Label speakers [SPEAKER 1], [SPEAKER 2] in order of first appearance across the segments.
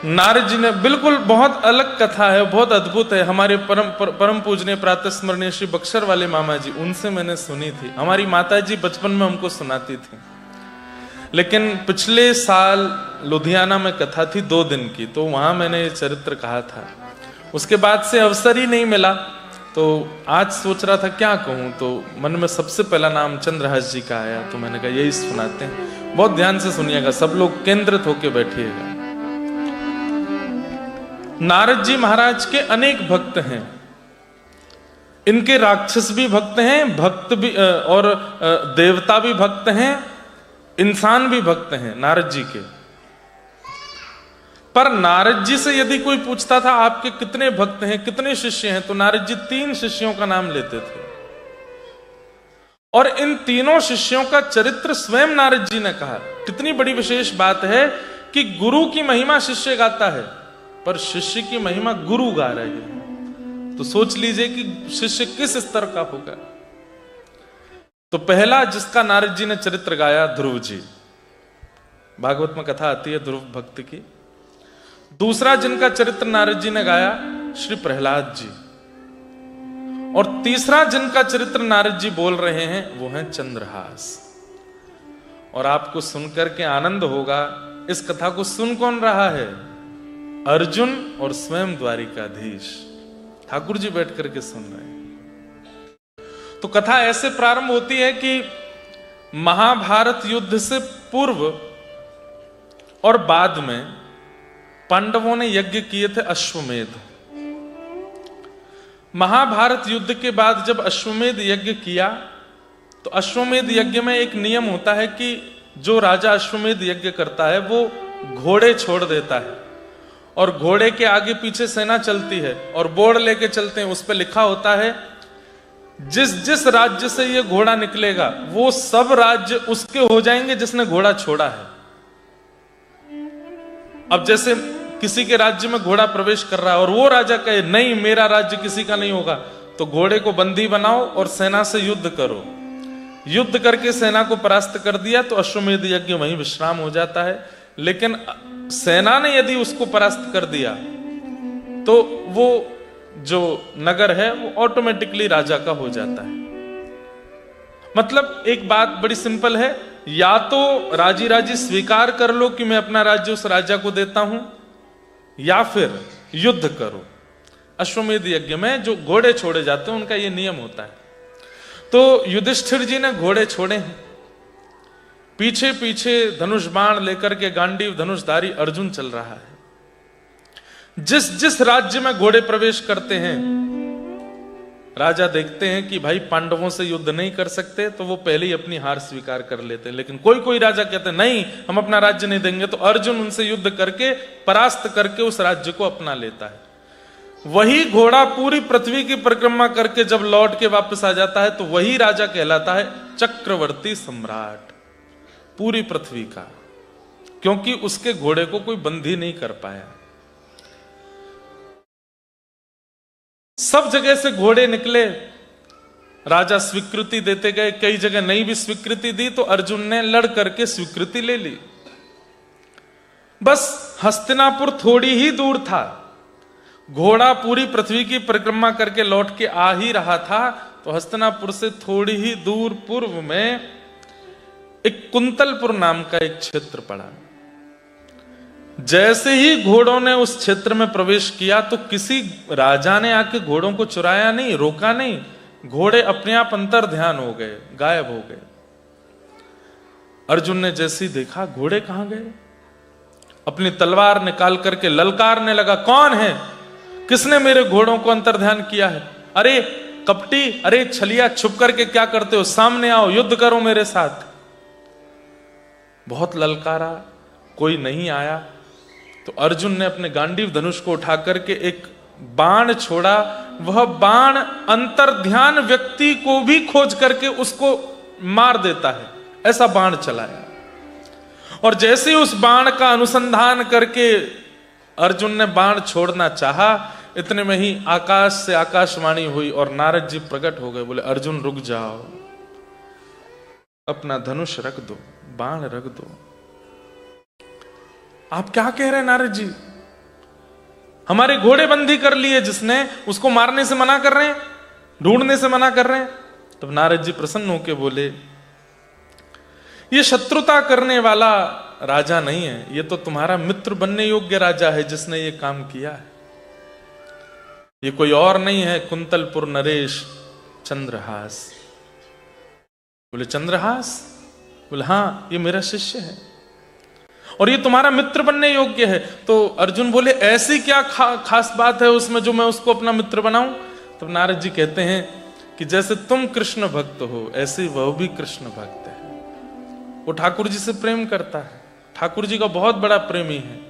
[SPEAKER 1] नारद जी ने बिल्कुल बहुत अलग कथा है, बहुत अद्भुत है। हमारे परम पूजनीय प्रातः स्मरणीय श्री बक्सर वाले मामा जी, उनसे मैंने सुनी थी। हमारी माता जी बचपन में हमको सुनाती थी, लेकिन पिछले साल लुधियाना में कथा थी 2 दिन की, तो वहां मैंने ये चरित्र कहा था। उसके बाद से अवसर ही नहीं मिला, तो आज सोच रहा था क्या कहूं, तो मन में सबसे पहला नाम चंद्रहास जी का आया, तो मैंने कहा यही सुनाते हैं। बहुत ध्यान से सुनिएगा, सब लोग केंद्रित होकर बैठिएगा। नारद जी महाराज के अनेक भक्त हैं। इनके राक्षस भी भक्त हैं, भक्त भी और देवता भी भक्त हैं, इंसान भी भक्त हैं नारद जी के। पर नारद जी से यदि कोई पूछता था आपके कितने भक्त हैं, कितने शिष्य हैं, तो नारद जी 3 शिष्यों का नाम लेते थे। और इन तीनों शिष्यों का चरित्र स्वयं नारद जी ने कहा। कितनी बड़ी विशेष बात है कि गुरु की महिमा शिष्य गाता है, पर शिष्य की महिमा गुरु गा रहे हैं। तो सोच लीजिए कि शिष्य किस स्तर का होगा। तो पहला जिसका नारद जी ने चरित्र गाया, ध्रुव जी। भागवत में कथा आती है ध्रुव भक्त की। दूसरा जिनका चरित्र नारद जी ने गाया, श्री प्रहलाद जी। और तीसरा जिनका चरित्र नारद जी बोल रहे हैं, वो है चंद्रहास। और आपको सुनकर के आनंद होगा, इस कथा को सुन कौन रहा है? अर्जुन और स्वयं द्वारिकाधीश ठाकुर जी बैठ करके सुन रहे हैं। तो कथा ऐसे प्रारंभ होती है कि महाभारत युद्ध से पूर्व और बाद में पांडवों ने यज्ञ किए थे अश्वमेध। महाभारत युद्ध के बाद जब अश्वमेध यज्ञ किया, तो अश्वमेध यज्ञ में एक नियम होता है कि जो राजा अश्वमेध यज्ञ करता है वो घोड़े छोड़ देता है, और घोड़े के आगे पीछे सेना चलती है, और बोर्ड लेके चलते हैं, उस पर लिखा होता है जिस जिस राज्य से ये घोड़ा निकलेगा वो सब राज्य उसके हो जाएंगे जिसने घोड़ा छोड़ा है। अब जैसे किसी के राज्य में घोड़ा प्रवेश कर रहा है और वो राजा कहे नहीं मेरा राज्य किसी का नहीं होगा, तो घोड़े को बंदी बनाओ और सेना से युद्ध करो। युद्ध करके सेना को परास्त कर दिया तो अश्वमेध यज्ञ वहीं विश्राम हो जाता है। लेकिन सेना ने यदि उसको परास्त कर दिया तो वो जो नगर है वो ऑटोमेटिकली राजा का हो जाता है। मतलब एक बात बड़ी सिंपल है, या तो राजी राजी स्वीकार कर लो कि मैं अपना राज्य उस राजा को देता हूं, या फिर युद्ध करो। अश्वमेध यज्ञ में जो घोड़े छोड़े जाते हैं उनका ये नियम होता है। तो युधिष्ठिर जी ने घोड़े छोड़े हैं, पीछे पीछे धनुष बाण लेकर के गांडीव धनुषधारी अर्जुन चल रहा है। जिस जिस राज्य में घोड़े प्रवेश करते हैं, राजा देखते हैं कि भाई पांडवों से युद्ध नहीं कर सकते, तो वो पहले ही अपनी हार स्वीकार कर लेते हैं। लेकिन कोई कोई राजा कहते हैं नहीं हम अपना राज्य नहीं देंगे, तो अर्जुन उनसे युद्ध करके परास्त करके उस राज्य को अपना लेता है। वही घोड़ा पूरी पृथ्वी की परिक्रमा करके जब लौट के वापस आ जाता है, तो वही राजा कहलाता है चक्रवर्ती सम्राट पूरी पृथ्वी का, क्योंकि उसके घोड़े को कोई बंदी नहीं कर पाया। सब जगह से घोड़े निकले, राजा स्वीकृति देते गए, कई जगह नहीं भी स्वीकृति दी तो अर्जुन ने लड़ करके स्वीकृति ले ली। बस हस्तिनापुर थोड़ी ही दूर था, घोड़ा पूरी पृथ्वी की परिक्रमा करके लौट के आ ही रहा था, तो हस्तिनापुर से थोड़ी ही दूर पूर्व में एक कुंतलपुर नाम का एक क्षेत्र पड़ा। जैसे ही घोड़ों ने उस क्षेत्र में प्रवेश किया तो किसी राजा ने आके घोड़ों को चुराया नहीं, रोका नहीं, घोड़े अपने आप अंतर ध्यान हो गए, गायब हो गए। अर्जुन ने जैसे ही देखा घोड़े कहां गए, अपनी तलवार निकाल करके ललकारने लगा, कौन है, किसने मेरे घोड़ों को अंतर ध्यान किया है? अरे कपटी, अरे छलिया, छुप करके क्या करते हो, सामने आओ, युद्ध करो मेरे साथ। बहुत ललकारा, कोई नहीं आया, तो अर्जुन ने अपने गांडीव धनुष को उठा करके एक बाण छोड़ा। वह बाण अंतर ध्यान व्यक्ति को भी खोज करके उसको मार देता है, ऐसा बाण चलाया। और जैसे उस बाण का अनुसंधान करके अर्जुन ने बाण छोड़ना चाहा, इतने में ही आकाश से आकाशवाणी हुई और नारद जी प्रकट हो गए। बोले अर्जुन रुक जाओ, अपना धनुष रख दो, बाण रख दो। आप क्या कह रहे हैं नारद जी? हमारे घोड़े बंदी कर लिए जिसने, उसको मारने से मना कर रहे हैं, ढूंढने से मना कर रहे हैं। तब नारद जी प्रसन्न होकर बोले, ये शत्रुता करने वाला राजा नहीं है, ये तो तुम्हारा मित्र बनने योग्य राजा है जिसने ये काम किया है। ये कोई और नहीं है, कुंतलपुर नरेश चंद्रहास। बोले चंद्रहास? बोले हाँ, ये मेरा शिष्य है और ये तुम्हारा मित्र बनने योग्य है। तो अर्जुन बोले ऐसी क्या खास बात है उसमें जो मैं उसको अपना मित्र बनाऊं? तब नारद जी कहते हैं कि जैसे तुम कृष्ण भक्त हो ऐसे वह भी कृष्ण भक्त है। वो ठाकुर जी से प्रेम करता है, ठाकुर जी का बहुत बड़ा प्रेमी है।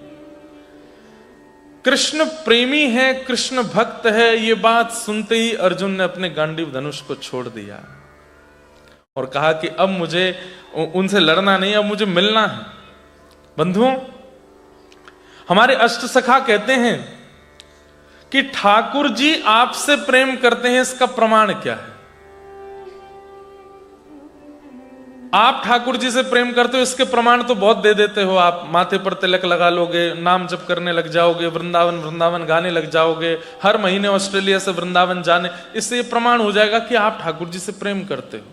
[SPEAKER 1] कृष्ण प्रेमी है, कृष्ण भक्त है, ये बात सुनते ही अर्जुन ने अपने गांडीव धनुष को छोड़ दिया और कहा कि अब मुझे उनसे लड़ना नहीं, अब मुझे मिलना है। बंधुओं, हमारे अष्ट सखा कहते हैं कि ठाकुर जी आपसे प्रेम करते हैं, इसका प्रमाण क्या है? आप ठाकुर जी से प्रेम करते हो, इसके प्रमाण तो बहुत दे देते हो। आप माथे पर तिलक लगा लोगे, नाम जप करने लग जाओगे, वृंदावन वृंदावन गाने लग जाओगे, हर महीने ऑस्ट्रेलिया से वृंदावन जाने, इससे ये प्रमाण हो जाएगा कि आप ठाकुर जी से प्रेम करते हो।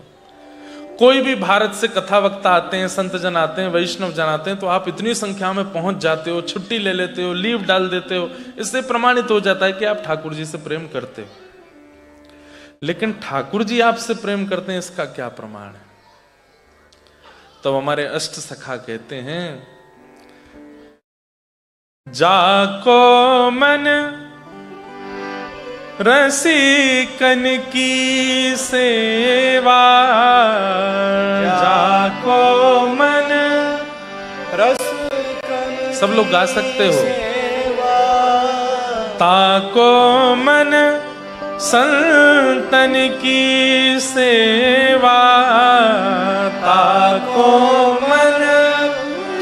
[SPEAKER 1] कोई भी भारत से कथा वक्ता आते हैं, संत जन आते हैं, वैष्णव जन आते हैं, तो आप इतनी संख्या में पहुंच जाते हो, छुट्टी ले लेते हो, लीव डाल देते हो, इससे प्रमाणित हो जाता है कि आप ठाकुर जी से प्रेम करते हो। लेकिन ठाकुर जी आपसे प्रेम करते हैं, इसका क्या प्रमाण है? तो हमारे अष्ट सखा कहते हैं, जाको मन रसिकन की सेवा, जाको मन रसिकन, सब लोग गा सकते हो, ताको मन संतन की सेवा, ताको मन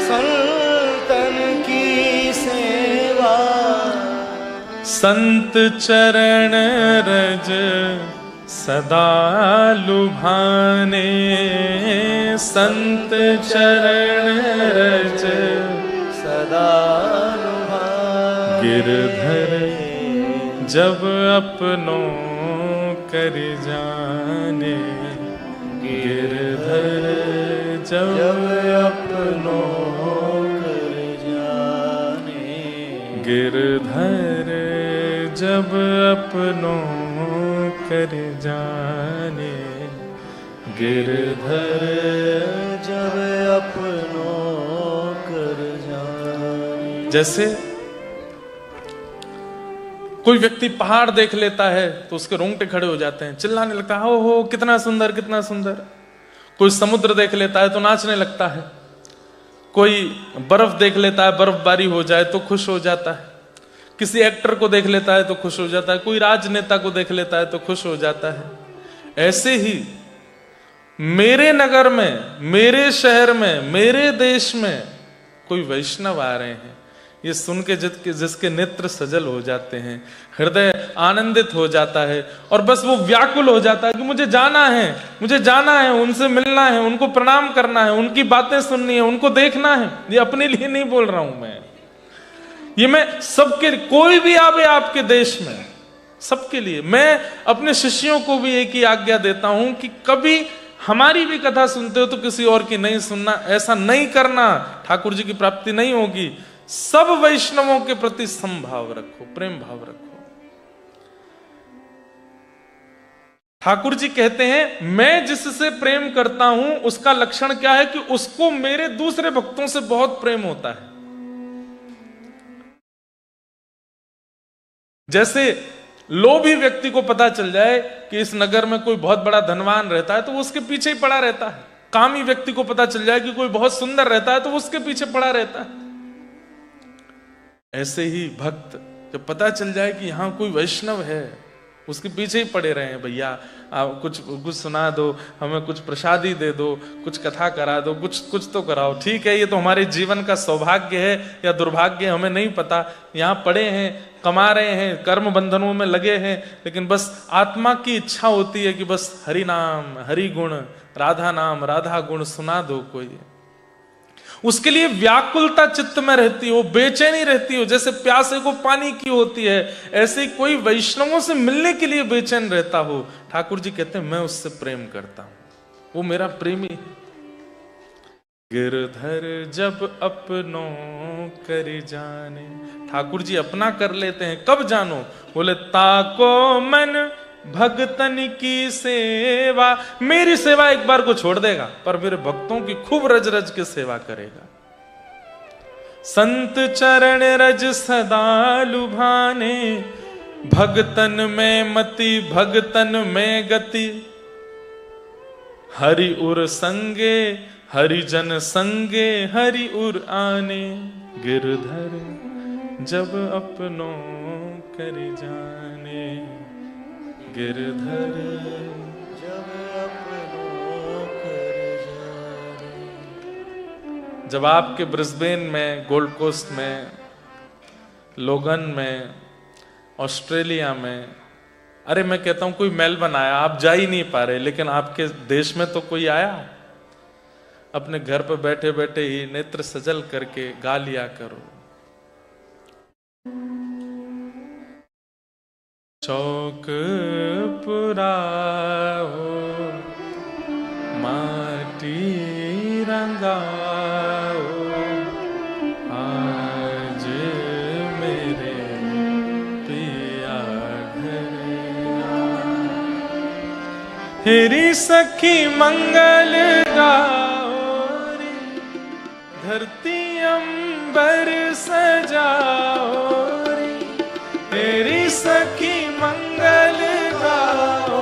[SPEAKER 1] संतन की सेवा, संत चरण रज सदा लुभाने, संत चरण रज सदा लुभाने, गिरधर जब अपनों कर जाने, गिरधर जब अपनों कर जाने, गिरधर जब अपनों कर जाने, गिरधर जब अपनों कर जाने। जैसे कोई व्यक्ति पहाड़ देख लेता है तो उसके रोंगटे खड़े हो जाते हैं, चिल्लाने लगता है, हो कितना सुंदर कितना सुंदर। कोई समुद्र देख लेता है तो नाचने लगता है, कोई बर्फ देख लेता है, बर्फबारी हो जाए तो खुश हो जाता है, किसी एक्टर को देख लेता है तो खुश हो जाता है, कोई राजनेता को देख लेता है तो खुश हो जाता है। ऐसे ही मेरे नगर में, मेरे शहर में, मेरे देश में कोई वैष्णव आ रहे हैं, ये सुन के जिसके नेत्र सजल हो जाते हैं, हृदय आनंदित हो जाता है और बस वो व्याकुल हो जाता है कि मुझे जाना है, मुझे जाना है, उनसे मिलना है, उनको प्रणाम करना है, उनकी बातें सुननी है, उनको देखना है। ये अपने लिए नहीं बोल रहा हूं मैं, ये मैं सबके, कोई भी आवे आपके देश में, सबके लिए। मैं अपने शिष्यों को भी एक ही आज्ञा देता हूं कि कभी हमारी भी कथा सुनते हो तो किसी और की नहीं सुनना, ऐसा नहीं करना, ठाकुर जी की प्राप्ति नहीं होगी। सब वैष्णवों के प्रति समभाव रखो, प्रेम भाव रखो। ठाकुर जी कहते हैं, मैं जिससे प्रेम करता हूं उसका लक्षण क्या है कि उसको मेरे दूसरे भक्तों से बहुत प्रेम होता है। जैसे लोभी व्यक्ति को पता चल जाए कि इस नगर में कोई बहुत बड़ा धनवान रहता है तो वो उसके पीछे ही पड़ा रहता है। कामी व्यक्ति को पता चल जाए कि कोई बहुत सुंदर रहता है तो वो उसके पीछे पड़ा रहता है। ऐसे ही भक्त जब पता चल जाए कि यहां कोई वैष्णव है, उसके पीछे ही पड़े रहे हैं, भैया आप कुछ सुना दो, हमें कुछ प्रसादी दे दो, कुछ कथा करा दो, कुछ तो कराओ। ठीक है, ये तो हमारे जीवन का सौभाग्य है या दुर्भाग्य, हमें नहीं पता। यहाँ पड़े हैं, कमा रहे हैं, कर्म बंधनों में लगे हैं, लेकिन बस आत्मा की इच्छा होती है कि बस हरि नाम, हरि गुण, राधा नाम, राधा गुण सुना दो कोई। उसके लिए व्याकुलता चित्त में रहती हो, बेचैनी रहती हो, जैसे प्यासे को पानी की होती है, ऐसे कोई वैष्णवों से मिलने के लिए बेचैन रहता हो। ठाकुर जी कहते हैं मैं उससे प्रेम करता हूं, वो मेरा प्रेमी है। गिरधर जब अपनों कर जाने, ठाकुर जी अपना कर लेते हैं, कब जानो? बोले ताको मन भगतन की सेवा, मेरी सेवा एक बार को छोड़ देगा पर मेरे भक्तों की खूब रज रज के सेवा करेगा। संत चरण रज सदा लुभाने, भगतन में मति भगतन में गति, हरि उर संगे हरिजन संगे हरि उर आने, गिरधर जब अपनों कर जाने, गिरधर जब अपनों कर जाने। जब आपके ब्रिस्बेन में, गोल्ड कोस्ट में, लोगन में, ऑस्ट्रेलिया में, अरे मैं कहता हूं कोई मेलबर्न आया, आप जा ही नहीं पा रहे, लेकिन आपके देश में तो कोई आया, अपने घर पर बैठे बैठे ही नेत्र सजल करके गा लिया करो। चौक पुराओ माटी रंगाओ, आज मेरे पिया घर हेरी सखी मंगल गाओ रे, धरती अंबर सजाओ रे, तेरी सखी मंगल गाओ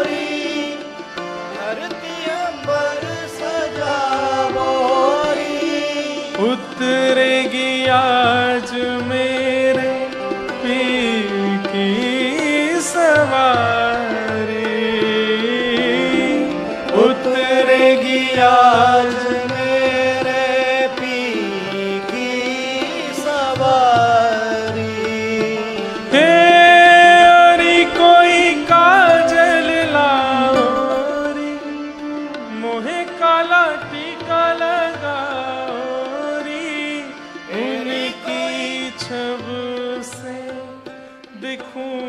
[SPEAKER 1] रे, धरती अंबर सजाओ रे, उतरेगी आज मेरे पीर की सवारी, उतरेगी आज मेरे पीर की सवारी। हे अरी कोई काजल लाओ रे, मोहे काला टीका लगाओ रे, उनकी छब से दिखूं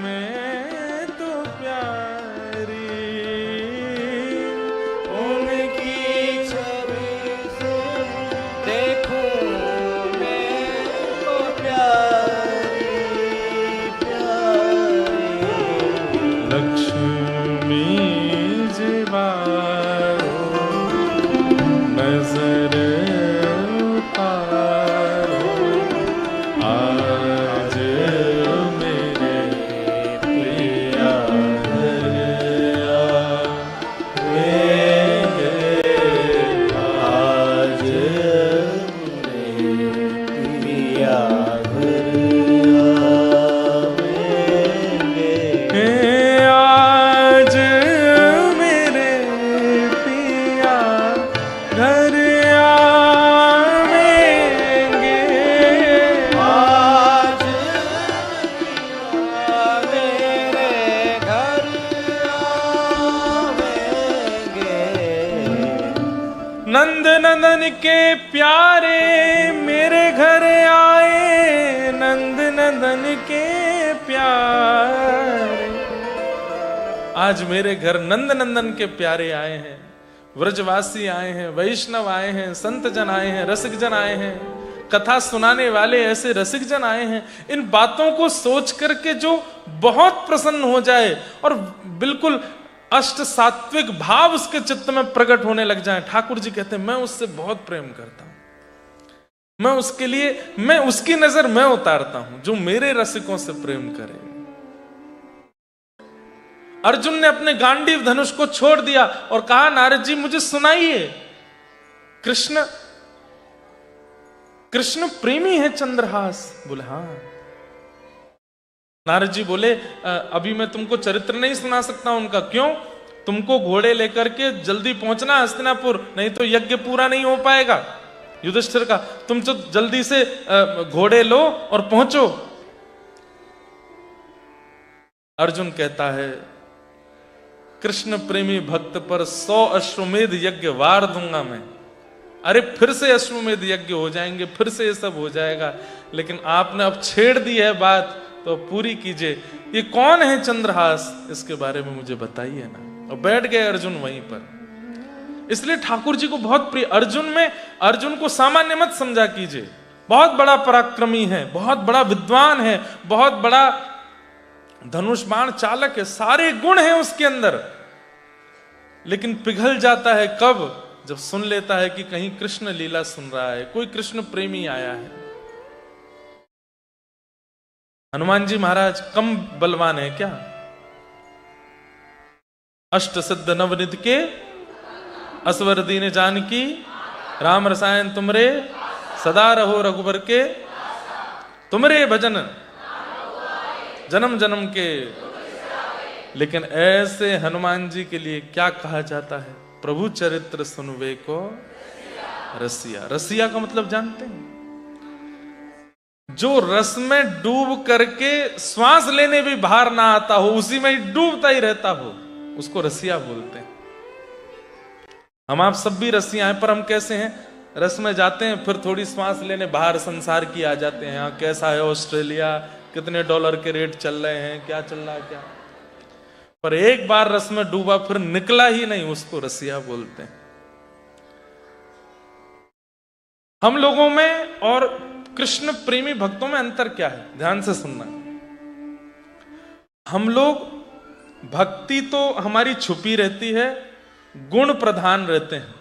[SPEAKER 1] मैं तो प्यारी, उनकी छब से देखूं मैं तो प्यारी प्यारी। लक्ष्मी जीवारो नजर उतारो, आज मेरे प्रिया घर आवेंगे, आज मेरे प्रिया घर आवेंगे, आज मेरे पिया घर आवेंगे, आज मेरे घर आवेंगे। नंद नंदन के प्यारे मेरे घर आए, नंद नंदन के प्यारे, आज मेरे घर नंद नंदन के प्यारे आए हैं, व्रजवासी आए हैं, वैष्णव आए हैं, संत जन आए हैं, रसिक जन आए हैं, कथा सुनाने वाले ऐसे रसिक जन आए हैं। इन बातों को सोच करके जो बहुत प्रसन्न हो जाए और बिल्कुल अष्ट सात्विक भाव उसके चित्त में प्रकट होने लग जाए, ठाकुर जी कहते हैं मैं उससे बहुत प्रेम करता हूं, मैं उसके लिए, मैं उसकी नजर मैं उतारता हूं जो मेरे रसिकों से प्रेम करे। अर्जुन ने अपने गांडीव धनुष को छोड़ दिया और कहा नारद जी मुझे सुनाइए, कृष्ण कृष्ण प्रेमी है चंद्रहास। बोले हाँ। नारद जी बोले अभी मैं तुमको चरित्र नहीं सुना सकता उनका। क्यों? तुमको घोड़े लेकर के जल्दी पहुंचना हस्तिनापुर, नहीं तो यज्ञ पूरा नहीं हो पाएगा युधिष्ठिर का। तुम तो जल्दी से घोड़े लो और पहुंचो। अर्जुन कहता है कृष्ण प्रेमी भक्त पर 100 अश्वमेध यज्ञ वार दूंगा मैं। अरे फिर से अश्वमेध यज्ञ हो जाएंगे, फिर से ये सब हो जाएगा, लेकिन आपने अब छेड़ दी है बात तो पूरी कीजिए। ये कौन है चंद्रहास, इसके बारे में मुझे बताइए ना। और बैठ गए अर्जुन वहीं पर। इसलिए ठाकुर जी को बहुत प्रिय अर्जुन को सामान्य मत समझा कीजिए। बहुत बड़ा पराक्रमी है, बहुत बड़ा विद्वान है, बहुत बड़ा धनुष बाण चालक है, सारे गुण हैं उसके अंदर, लेकिन पिघल जाता है कब? जब सुन लेता है कि कहीं कृष्ण लीला सुन रहा है, कोई कृष्ण प्रेमी आया है। हनुमान जी महाराज कम बलवान है क्या? अष्ट सिद्ध नवनिध के असवर दीन जानकी, राम रसायन तुमरे सदा रहो रघुबर के, तुमरे भजन जन्म जन्म के। लेकिन ऐसे हनुमान जी के लिए क्या कहा जाता है? प्रभु चरित्र सुनवे को रसिया। रसिया का मतलब जानते हैं? जो रस में डूब करके श्वास लेने भी बाहर ना आता हो, उसी में ही डूबता ही रहता हो, उसको रसिया बोलते हैं। हम आप सब भी रसिया हैं, पर हम कैसे हैं? रस में जाते हैं, फिर थोड़ी श्वास लेने बाहर संसार की आ जाते हैं। यहाँ कैसा है ऑस्ट्रेलिया, कितने डॉलर के रेट चल रहे हैं, क्या चल रहा है क्या। पर एक बार रस में डूबा फिर निकला ही नहीं, उसको रसिया बोलते हैं। हम लोगों में और कृष्ण प्रेमी भक्तों में अंतर क्या है? ध्यान से सुनना। हम लोग भक्ति तो हमारी छुपी रहती है, गुण प्रधान रहते हैं।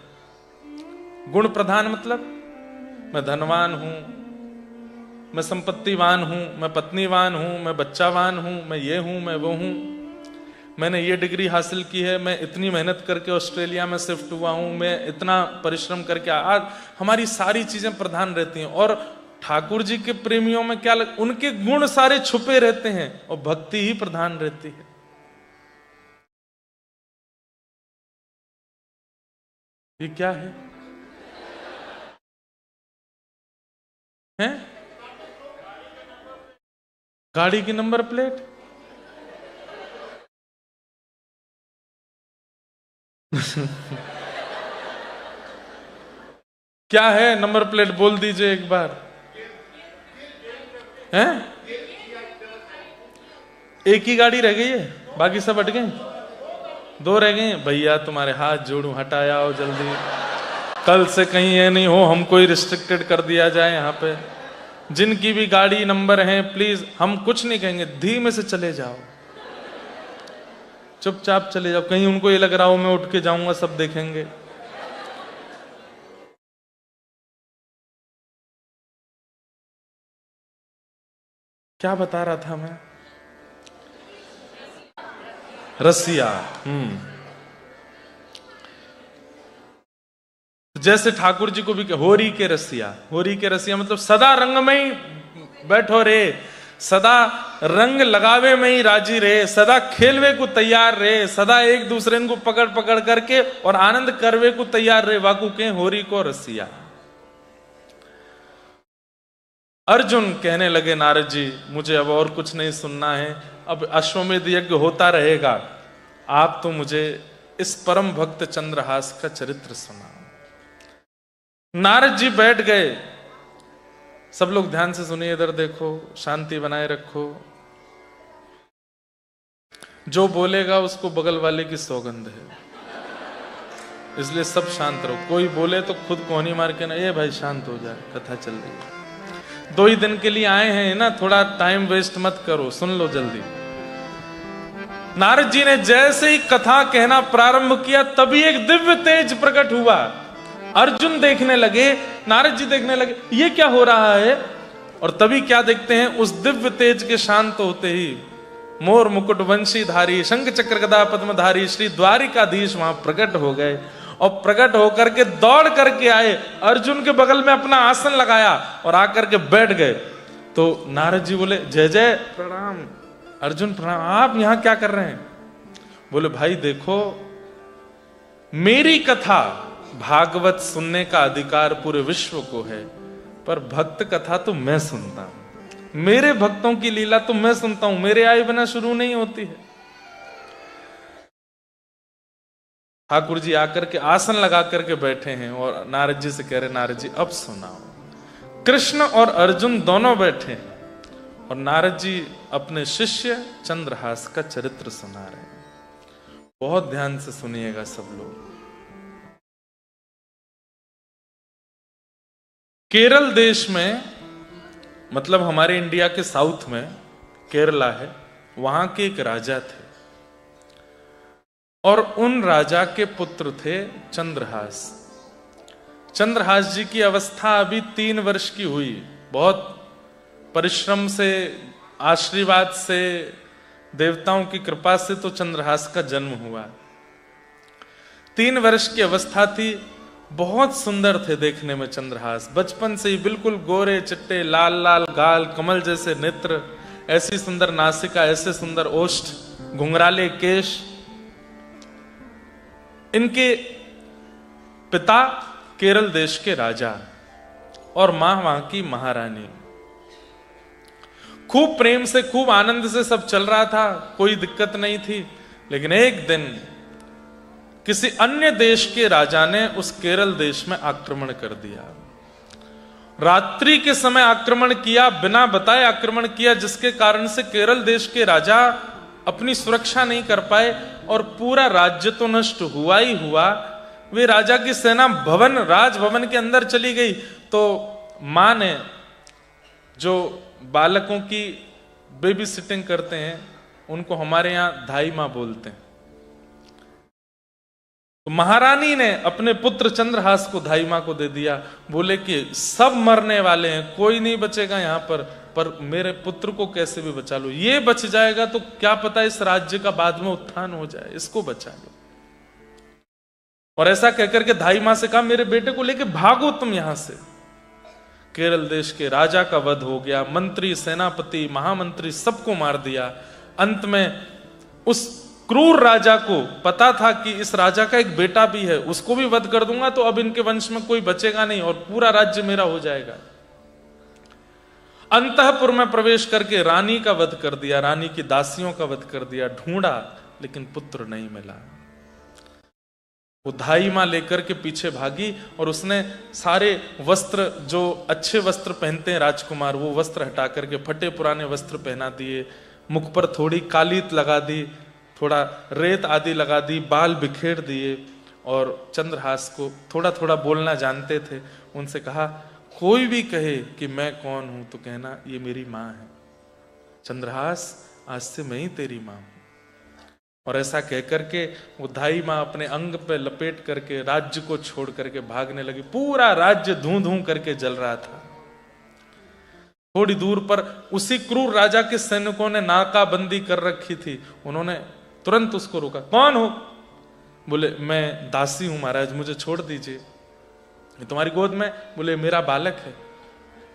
[SPEAKER 1] गुण प्रधान मतलब मैं धनवान हूं, मैं संपत्तिवान हूं, मैं पत्नीवान हूं, मैं बच्चावान हूं, मैं ये हूं, मैं वो हूं, मैंने ये डिग्री हासिल की है, मैं इतनी मेहनत करके ऑस्ट्रेलिया में शिफ्ट हुआ हूं, मैं इतना परिश्रम करके आज। हमारी सारी चीजें प्रधान रहती हैं। और ठाकुर जी के प्रेमियों में क्या उनके गुण सारे छुपे रहते हैं और भक्ति ही प्रधान रहती है। ये क्या है? हैं? गाड़ी की नंबर प्लेट? क्या है नंबर प्लेट? बोल दीजिए एक बार। हैं? एक ही गाड़ी रह गई है, बाकी सब हट गए। 2 रह गए। भैया तुम्हारे हाथ जोड़ू, हटाया हो जल्दी, कल से कहीं ये नहीं हो हम कोई रिस्ट्रिक्टेड कर दिया जाए। यहाँ पे जिनकी भी गाड़ी नंबर है, प्लीज, हम कुछ नहीं कहेंगे, धीमे से चले जाओ, चुपचाप चले जाओ। कहीं उनको ये लग रहा हो मैं उठ के जाऊंगा, सब देखेंगे। क्या बता रहा था मैं? रसिया। जैसे ठाकुर जी को भी होरी के रसिया। होरी के रसिया मतलब सदा रंग में ही बैठो रे, सदा रंग लगावे में ही राजी रहे, सदा खेलवे को तैयार रहे, सदा एक दूसरे को पकड़ पकड़ करके और आनंद करवे को तैयार रहे। वाकू के होरी को रसिया। अर्जुन कहने लगे नारद जी मुझे अब और कुछ नहीं सुनना है, अब अश्वमेध यज्ञ होता रहेगा, आप तो मुझे इस परम भक्त चंद्रहास का चरित्र सुना। नारद जी बैठ गए। सब लोग ध्यान से सुनिए, इधर देखो, शांति बनाए रखो। जो बोलेगा उसको बगल वाले की सौगंध है, इसलिए सब शांत रहो। कोई बोले तो खुद कोहनी मार के ना, ये भाई शांत हो जाए, कथा चल रही है। 2 ही दिन के लिए आए हैं ना, थोड़ा टाइम वेस्ट मत करो, सुन लो जल्दी। नारद जी ने जैसे ही कथा कहना प्रारंभ किया, तभी एक दिव्य तेज प्रकट हुआ। अर्जुन देखने लगे, नारद जी देखने लगे, ये क्या हो रहा है। और तभी क्या देखते हैं, उस दिव्य तेज के शांत होते ही मोर मुकुट वंशी धारी, शंख चक्र गदा पद्मधारी श्री द्वारिकाधीश वहां प्रकट हो गए। और प्रकट होकर के दौड़ करके आए, अर्जुन के बगल में अपना आसन लगाया और आकर के बैठ गए। तो नारद जी बोले जय जय, प्रणाम। अर्जुन प्रणाम, आप यहां क्या कर रहे हैं? बोले भाई देखो, मेरी कथा भागवत सुनने का अधिकार पूरे विश्व को है, पर भक्त कथा तो मैं सुनता हूं, मेरे भक्तों की लीला तो मैं सुनता हूं, मेरे आए बिना शुरू नहीं होती है। ठाकुर जी आकर के आसन लगा करके बैठे हैं और नारद जी से कह रहे, नारद जी अब सुनाओ। कृष्ण और अर्जुन दोनों बैठे हैं और नारद जी अपने शिष्य चंद्रहास का चरित्र सुना रहे हैं। बहुत ध्यान से सुनिएगा सब लोग। केरल देश में, मतलब हमारे इंडिया के साउथ में केरला है, वहां के एक राजा थे और उन राजा के पुत्र थे चंद्रहास। चंद्रहास जी की अवस्था अभी 3 वर्ष की हुई। बहुत परिश्रम से, आशीर्वाद से, देवताओं की कृपा से तो चंद्रहास का जन्म हुआ। 3 वर्ष की अवस्था थी। बहुत सुंदर थे देखने में चंद्रहास। बचपन से ही बिल्कुल गोरे चिट्टे, लाल लाल गाल, कमल जैसे नेत्र, ऐसी सुंदर नासिका, ऐसे सुंदर ओष्ठ, घुंघराले केश। इनके पिता केरल देश के राजा और मां वहां की महारानी। खूब प्रेम से, खूब आनंद से सब चल रहा था, कोई दिक्कत नहीं थी। लेकिन एक दिन किसी अन्य देश के राजा ने उस केरल देश में आक्रमण कर दिया। रात्रि के समय आक्रमण किया, बिना बताए आक्रमण किया, जिसके कारण से केरल देश के राजा अपनी सुरक्षा नहीं कर पाए और पूरा राज्य तो नष्ट हुआ ही हुआ। वे राजा की सेना राजभवन के अंदर चली गई। तो मां ने, जो बालकों की बेबी सिटिंग करते हैं, उनको हमारे यहां धाई मां बोलते हैं, तो महारानी ने अपने पुत्र चंद्रहास को धाई मां को दे दिया। बोले कि सब मरने वाले हैं, कोई नहीं बचेगा यहां पर मेरे पुत्र को कैसे भी बचा लो। ये बच जाएगा तो क्या पता इस राज्य का बाद में उत्थान हो जाए, इसको बचा लो। और ऐसा कहकर के धाई मां से कहा, मेरे बेटे को लेके भागो तुम यहां से। केरल देश के राजा का वध हो गया। मंत्री, सेनापति, महामंत्री सबको मार दिया। अंत में उस क्रूर राजा को पता था कि इस राजा का एक बेटा भी है, उसको भी वध कर दूंगा तो अब इनके वंश में कोई बचेगा नहीं और पूरा राज्य मेरा हो जाएगा। अंतःपुर में प्रवेश करके रानी का वध कर दिया, रानी की दासियों का वध कर दिया। ढूंढा लेकिन पुत्र नहीं मिला। वो धाई मां लेकर के पीछे भागी और उसने सारे वस्त्र, जो अच्छे वस्त्र पहनते हैं राजकुमार, वो वस्त्र हटा करके फटे पुराने वस्त्र पहना दिए। मुख पर थोड़ी कालीत लगा दी, थोड़ा रेत आदि लगा दी, बाल बिखेर दिए। और चंद्रहास को थोड़ा थोड़ा बोलना जानते थे, उनसे कहा, कोई भी कहे कि मैं कौन हूं तो कहना ये मेरी मां है। चंद्रहास, आज से मैं ही तेरी मां हूं। और ऐसा कहकर के वो धाई मां अपने अंग पे लपेट करके राज्य को छोड़ करके भागने लगी। पूरा राज्य धूं धूं करके जल रहा था। थोड़ी दूर पर उसी क्रूर राजा के सैनिकों ने नाकाबंदी कर रखी थी। उन्होंने तुरंत उसको रोका। कौन हो? बोले, मैं दासी हूं महाराज, मुझे छोड़ दीजिए। तुम्हारी गोद में? बोले, मेरा बालक है।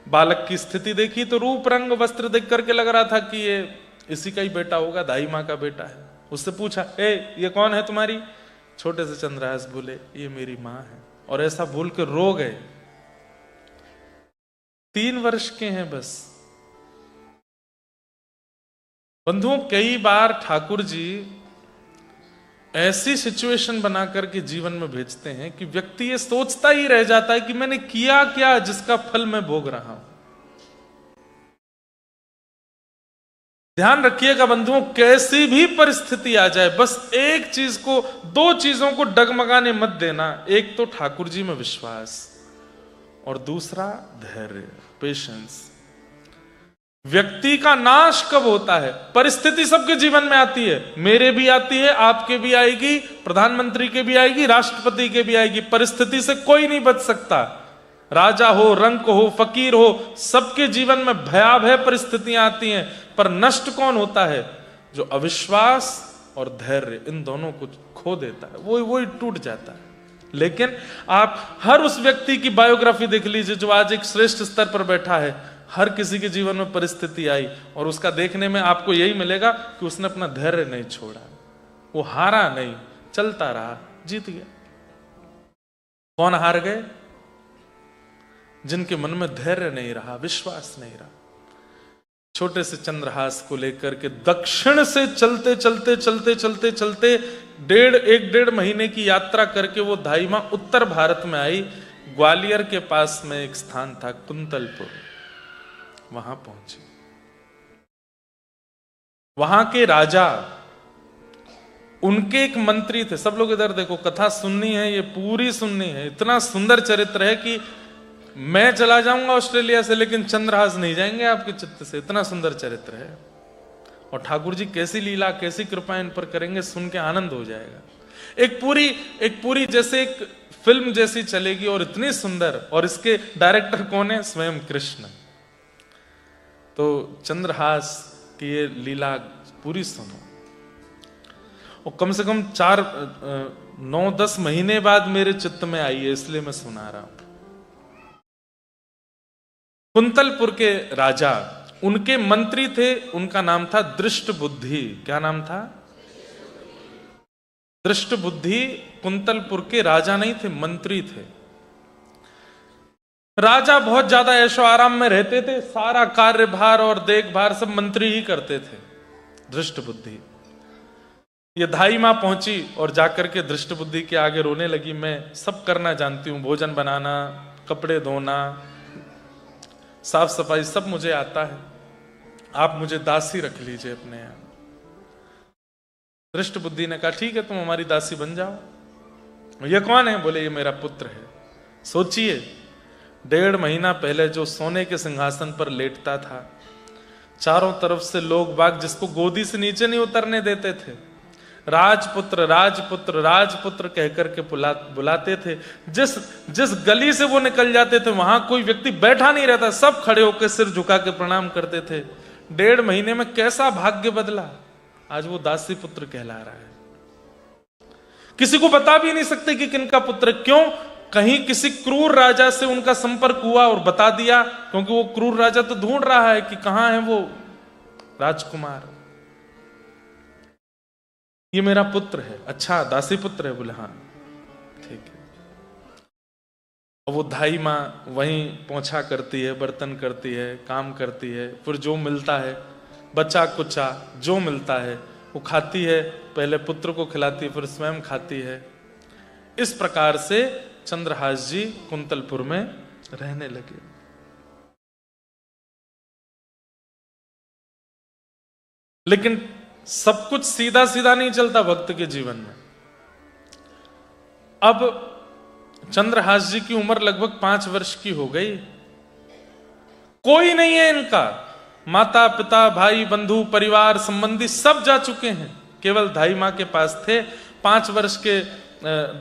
[SPEAKER 1] बालक की स्थिति देखी तो रूप रंग वस्त्र देख करके लग रहा था कि ये इसी का ही बेटा होगा, दाई मां का बेटा है। उससे पूछा, ये कौन है तुम्हारी? छोटे से चंद्रहास बोले, ये मेरी मां है। और ऐसा बोल के रो गए। 3 वर्ष के हैं बस। बंधुओं, कई बार ठाकुर जी ऐसी सिचुएशन बनाकर के जीवन में भेजते हैं कि व्यक्ति ये सोचता ही रह जाता है कि मैंने किया क्या जिसका फल मैं भोग रहा हूं। ध्यान रखिएगा बंधुओं, कैसी भी परिस्थिति आ जाए, बस एक चीज को, 2 चीजों को डगमगाने मत देना। एक तो ठाकुर जी में विश्वास और दूसरा धैर्य, पेशेंस। व्यक्ति का नाश कब होता है? परिस्थिति सबके जीवन में आती है, मेरे भी आती है, आपके भी आएगी, प्रधानमंत्री के भी आएगी, राष्ट्रपति के भी आएगी। परिस्थिति से कोई नहीं बच सकता। राजा हो, रंक हो, फकीर हो, सबके जीवन में भयावह परिस्थितियां आती हैं। पर नष्ट कौन होता है? जो अविश्वास और धैर्य इन दोनों को खो देता है, वो ही टूट जाता है। लेकिन आप हर उस व्यक्ति की बायोग्राफी देख लीजिए जो आज एक श्रेष्ठ स्तर पर बैठा है। हर किसी के जीवन में परिस्थिति आई और उसका देखने में आपको यही मिलेगा कि उसने अपना धैर्य नहीं छोड़ा, वो हारा नहीं, चलता रहा, जीत गया। कौन हार गए? जिनके मन में धैर्य नहीं रहा, विश्वास नहीं रहा। छोटे से चंद्रहास को लेकर के दक्षिण से चलते चलते चलते चलते चलते एक डेढ़ महीने की यात्रा करके वो दाई मां उत्तर भारत में आई। ग्वालियर के पास में एक स्थान था कुंतलपुर, वहां पहुंची। वहां के राजा, उनके एक मंत्री थे। सब लोग इधर देखो, कथा सुननी है, ये पूरी सुननी है। इतना सुंदर चरित्र है कि मैं चला जाऊंगा ऑस्ट्रेलिया से, लेकिन चंद्रहास नहीं जाएंगे आपके चित्त से। इतना सुंदर चरित्र है। और ठाकुर जी कैसी लीला, कैसी कृपा इन पर करेंगे, सुन के आनंद हो जाएगा। एक पूरी जैसे एक फिल्म जैसी चलेगी, और इतनी सुंदर। और इसके डायरेक्टर कौन है? स्वयं कृष्ण। तो चंद्रहास की ये लीला पूरी सुनो। और कम से कम 9-10 महीने बाद मेरे चित्त में आई है, इसलिए मैं सुना रहा हूं। कुंतलपुर के राजा, उनके मंत्री थे, उनका नाम था दृष्ट बुद्धि। क्या नाम था? दृष्ट बुद्धि। कुंतलपुर के राजा नहीं थे, मंत्री थे। राजा बहुत ज्यादा ऐशो आराम में रहते थे, सारा कार्यभार और देखभाल सब मंत्री ही करते थे। दृष्ट बुद्धि। ये दाई मां पहुंची और जाकर के दृष्ट बुद्धि के आगे रोने लगी। मैं सब करना जानती हूं, भोजन बनाना, कपड़े धोना, साफ सफाई सब मुझे आता है, आप मुझे दासी रख लीजिए अपने यहां। दृष्ट बुद्धि ने कहा ठीक है, तुम हमारी दासी बन जाओ। ये कौन है? बोले ये मेरा पुत्र है। सोचिए, 1.5 महीना पहले जो सोने के सिंहासन पर लेटता था, चारों तरफ से लोग बाग जिसको गोदी से नीचे नहीं उतरने देते थे, राजपुत्र राजपुत्र राजपुत्र कहकर के बुलाते थे। जिस गली से वो निकल जाते थे, वहां कोई व्यक्ति बैठा नहीं रहता, सब खड़े होकर सिर झुका के प्रणाम करते थे। 1.5 महीने में कैसा भाग्य बदला, आज वो दासी पुत्र कहला रहा है। किसी को बता भी नहीं सकते कि किनका पुत्र। क्यों? कहीं किसी क्रूर राजा से उनका संपर्क हुआ और बता दिया, क्योंकि वो क्रूर राजा तो ढूंढ रहा है कि कहां है वो राजकुमार। ये मेरा पुत्र है। अच्छा, दासी पुत्र है? बोले हाँ, ठीक है। और वो दाई मां वहीं पोंछा करती है, बर्तन करती है, काम करती है, फिर जो मिलता है बच्चा कुच्चा जो मिलता है वो खाती है। पहले पुत्र को खिलाती है, फिर स्वयं खाती है। इस प्रकार से चंद्रहास जी कुंतलपुर में रहने लगे। लेकिन सब कुछ सीधा सीधा नहीं चलता भक्त के जीवन में। अब चंद्रहास जी की उम्र लगभग 5 वर्ष की हो गई। कोई नहीं है इनका, माता पिता भाई बंधु परिवार संबंधी सब जा चुके हैं, केवल दाई मां के पास थे। 5 वर्ष के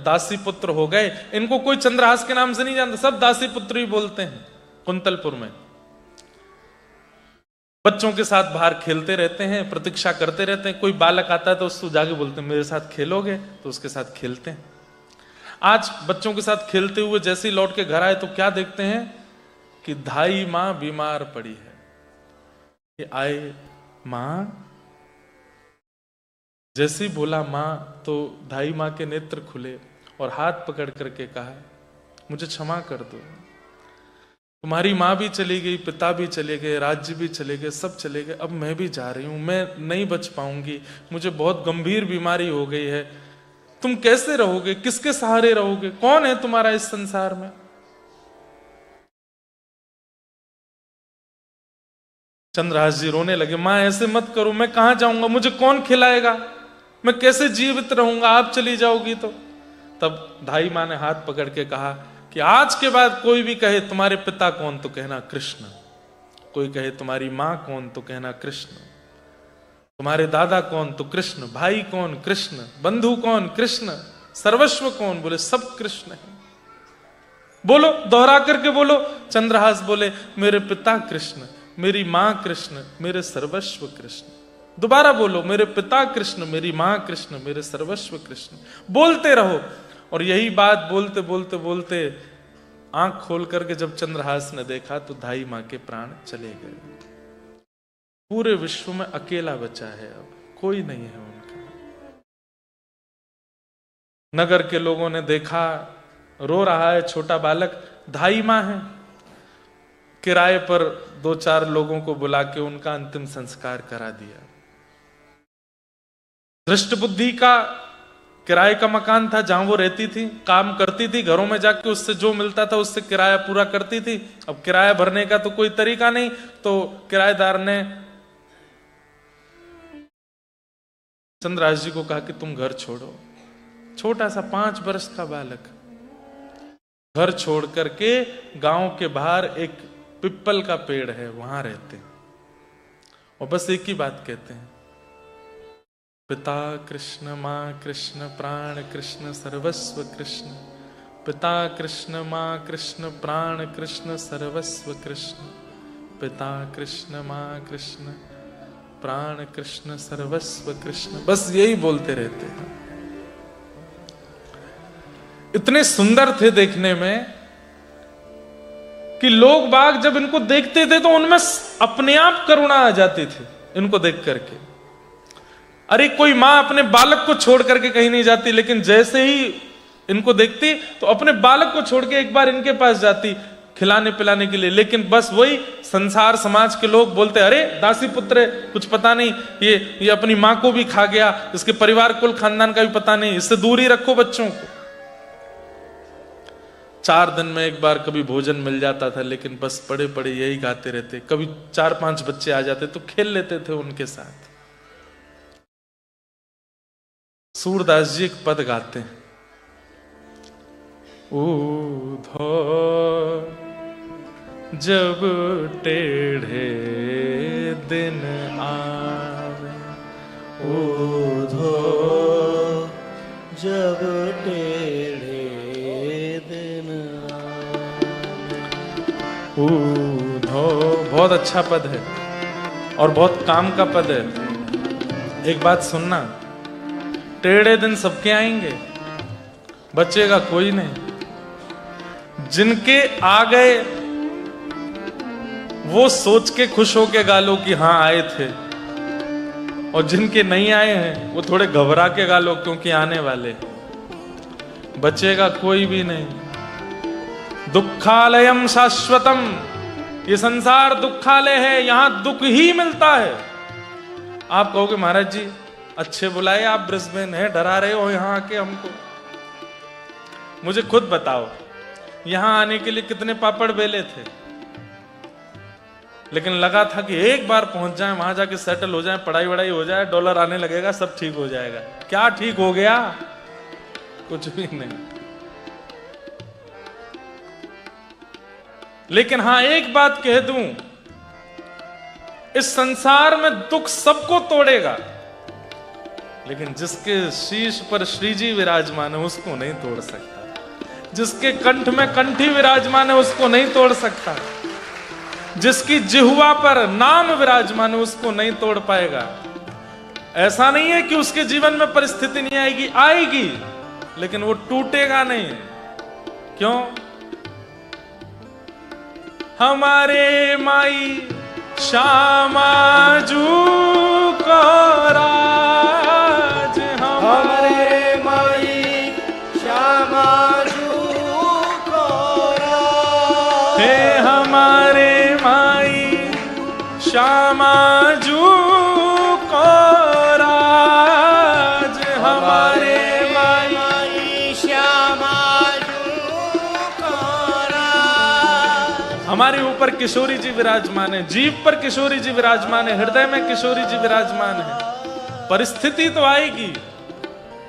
[SPEAKER 1] दासी पुत्र हो गए। इनको कोई चंद्रहास के नाम से नहीं जानता, सब दासी पुत्र ही बोलते हैं कुंतलपुर में। बच्चों के साथ बाहर खेलते रहते हैं, प्रतीक्षा करते रहते हैं। कोई बालक आता है तो उसको जाके बोलते हैं मेरे साथ खेलोगे, तो उसके साथ खेलते हैं। आज बच्चों के साथ खेलते हुए जैसे ही लौट के घर आए तो क्या देखते हैं कि दाई मां बीमार पड़ी है। कि आए मां, जैसे ही बोला मां, तो दाई मां के नेत्र खुले और हाथ पकड़ करके कहा मुझे क्षमा कर दो, तुम्हारी मां भी चली गई, पिता भी चले गए, राज्य भी चले गए, सब चले गए, अब मैं भी जा रही हूं, मैं नहीं बच पाऊंगी, मुझे बहुत गंभीर बीमारी हो गई है, तुम कैसे रहोगे, किसके सहारे रहोगे, कौन है तुम्हारा इस संसार में। चंद्रहास जी रोने लगे, मां ऐसे मत करो, मैं कहां जाऊंगा, मुझे कौन खिलाएगा, मैं कैसे जीवित रहूंगा, आप चली जाओगी तो। तब दाई मां ने हाथ पकड़ के कहा कि आज के बाद कोई भी कहे तुम्हारे पिता कौन, तो कहना कृष्ण, कोई कहे तुम्हारी मां कौन, तो कहना कृष्ण, तुम्हारे दादा कौन, तो कृष्ण, भाई कौन, कृष्ण, बंधु कौन, कृष्ण, सर्वस्व कौन, बोले सब कृष्ण है। बोलो, दोहरा करके बोलो। चंद्रहास बोले मेरे पिता कृष्ण, मेरी मां कृष्ण, मेरे सर्वस्व कृष्ण। दोबारा बोलो, मेरे पिता कृष्ण, मेरी मां कृष्ण, मेरे सर्वस्व कृष्ण। बोलते रहो। और यही बात बोलते बोलते बोलते आंख खोल करके जब चंद्रहास ने देखा तो दाई मां के प्राण चले गए। पूरे विश्व में अकेला बचा है, अब कोई नहीं है उनका। नगर के लोगों ने देखा, रो रहा है छोटा बालक, दाई मां है। किराए पर 2-4 लोगों को बुला के उनका अंतिम संस्कार करा दिया। दृष्ट बुद्धि का किराए का मकान था जहां वो रहती थी, काम करती थी, घरों में जाके उससे जो मिलता था उससे किराया पूरा करती थी। अब किराया भरने का तो कोई तरीका नहीं, तो किराएदार ने चंद्रहास जी को कहा कि तुम घर छोड़ो। छोटा सा 5 वर्ष का बालक घर छोड़ करके गांव के बाहर एक पिप्पल का पेड़ है, वहां रहते हैं और बस एक ही बात कहते हैं, पिता कृष्ण, माँ कृष्ण, प्राण कृष्ण, सर्वस्व कृष्ण। पिता कृष्ण, माँ कृष्ण, प्राण कृष्ण, सर्वस्व कृष्ण। पिता कृष्ण, माँ कृष्ण, प्राण कृष्ण, सर्वस्व कृष्ण। बस यही बोलते रहते हैं। इतने सुंदर थे देखने में कि लोग बाग जब इनको देखते थे तो उनमें अपने आप करुणा आ जाती थी इनको देख करके। अरे कोई मां अपने बालक को छोड़ करके कहीं नहीं जाती, लेकिन जैसे ही इनको देखती तो अपने बालक को छोड़ के एक बार इनके पास जाती खिलाने पिलाने के लिए। लेकिन बस वही संसार समाज के लोग बोलते, अरे दासी पुत्र है, कुछ पता नहीं, ये अपनी मां को भी खा गया, इसके परिवार कुल खानदान का भी पता नहीं, इससे दूर ही रखो बच्चों को। 4 दिन में एक बार कभी भोजन मिल जाता था, लेकिन बस पड़े पड़े यही गाते रहते। कभी 4-5 बच्चे आ जाते तो खेल लेते थे उनके साथ। सूरदास जी एक पद गाते हैं, ऊधो जब टेढ़े दिन आवे,
[SPEAKER 2] ऊधो जब टेढ़े दिन आवे।
[SPEAKER 1] ऊधो बहुत अच्छा पद है और बहुत काम का पद है। एक बात सुनना, टेढ़े दिन सबके आएंगे, बचेगा कोई नहीं। जिनके आ गए वो सोच के खुश होके गालो कि हाँ आए थे, और जिनके नहीं आए हैं वो थोड़े घबरा के गालो क्योंकि आने वाले। बचेगा कोई भी नहीं। दुखालयम शाश्वतम, ये संसार दुखालय है, यहां दुख ही मिलता है। आप कहोगे महाराज जी अच्छे बुलाए, आप ब्रिस्बेन है, डरा रहे हो यहां आके हमको। मुझे खुद बताओ, यहां आने के लिए कितने पापड़ बेले थे, लेकिन लगा था कि एक बार पहुंच जाए, वहां जाके सेटल हो जाए, पढ़ाई वढ़ाई हो जाए, डॉलर आने लगेगा, सब ठीक हो जाएगा। क्या ठीक हो गया? कुछ भी नहीं। लेकिन हां एक बात कह दूं, इस संसार में दुख सबको तोड़ेगा, लेकिन जिसके शीश पर श्री जी विराजमान है उसको नहीं तोड़ सकता। जिसके कंठ में कंठी विराजमान है उसको नहीं तोड़ सकता। जिसकी जिह्वा पर नाम विराजमान है उसको नहीं तोड़ पाएगा। ऐसा नहीं है कि उसके जीवन में परिस्थिति नहीं आएगी, आएगी, लेकिन वो टूटेगा नहीं। क्यों? हमारे माई श्यामाजू को राज,
[SPEAKER 2] हमारे माई श्यामाजू को राज,
[SPEAKER 1] हे हमारे माई श्यामाजू को राज, हमारे
[SPEAKER 2] माई श्यामाजू को राज।
[SPEAKER 1] हमारे ऊपर किशोरी जी विराजमान है, जीभ पर किशोरी जी विराजमान है, हृदय में किशोरी जी विराजमान है। परिस्थिति तो आएगी,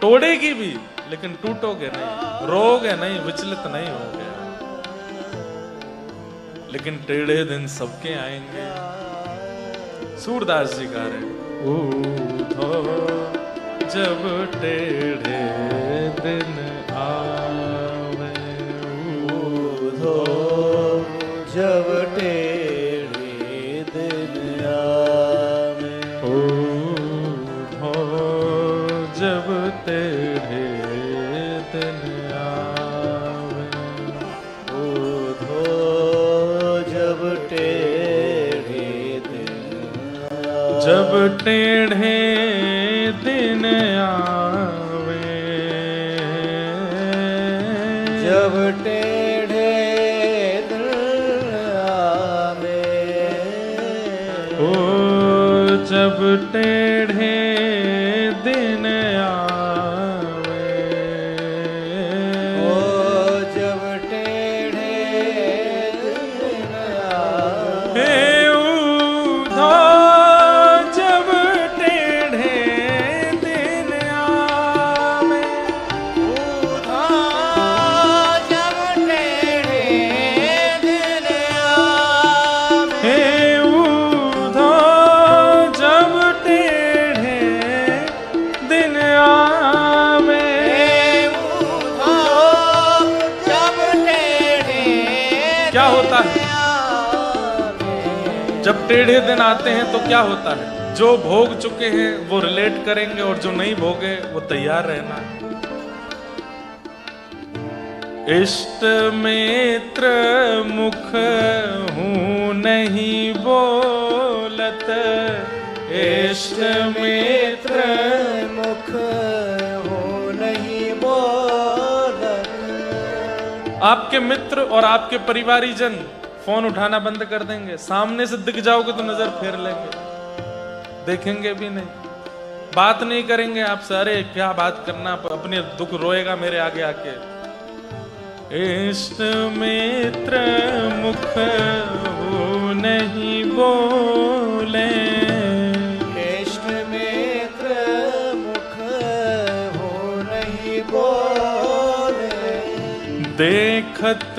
[SPEAKER 1] तोड़ेगी भी, लेकिन टूटोगे नहीं, रोगे नहीं, विचलित नहीं होगे। लेकिन टेढ़े दिन सबके आएंगे। सूरदास जी गा रहे, ऊधो जब टेढ़े दिन आवे,
[SPEAKER 2] ऊधो जब टेढ़े दिन आवे,
[SPEAKER 1] ऊधो जब टेढ़े दिन आवे,
[SPEAKER 2] ऊधो जब टेढ़े दिन आवे,
[SPEAKER 1] जब टेढ़े दिन आवे,
[SPEAKER 2] जब टेढ़े दिन आवे,
[SPEAKER 1] ओ जब टेढ़े दिन आवे, जब टेढ़े दिन आते हैं तो क्या होता है, जो भोग चुके हैं वो रिलेट करेंगे और जो नहीं भोगे वो तैयार रहना है। इष्ट मित्र मुख हूँ नहीं बोलत, इष्ट मित्र
[SPEAKER 2] मुख हो नहीं बोलत।
[SPEAKER 1] आपके मित्र और आपके परिवारी जन फोन उठाना बंद कर देंगे, सामने से दिख जाओगे तो नजर फेर लेंगे, देखेंगे भी नहीं, बात नहीं करेंगे आपसे। अरे क्या बात करना, अपने दुख रोएगा मेरे आगे आके। इष्ट मित्र मुख हो नहीं बोले,
[SPEAKER 2] इष्ट मित्र मुख हो नहीं बोले।
[SPEAKER 1] देखत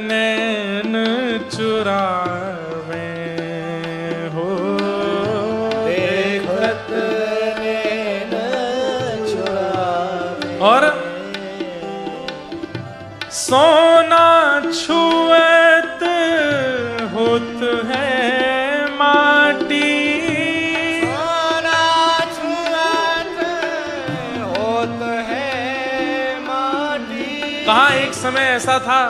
[SPEAKER 1] नैन चुरावे हो,
[SPEAKER 2] देखत नैन चुरावे।
[SPEAKER 1] और सोना छुएत होत है माटी,
[SPEAKER 2] सोना छुएत होत है माटी।
[SPEAKER 1] कहा एक समय ऐसा था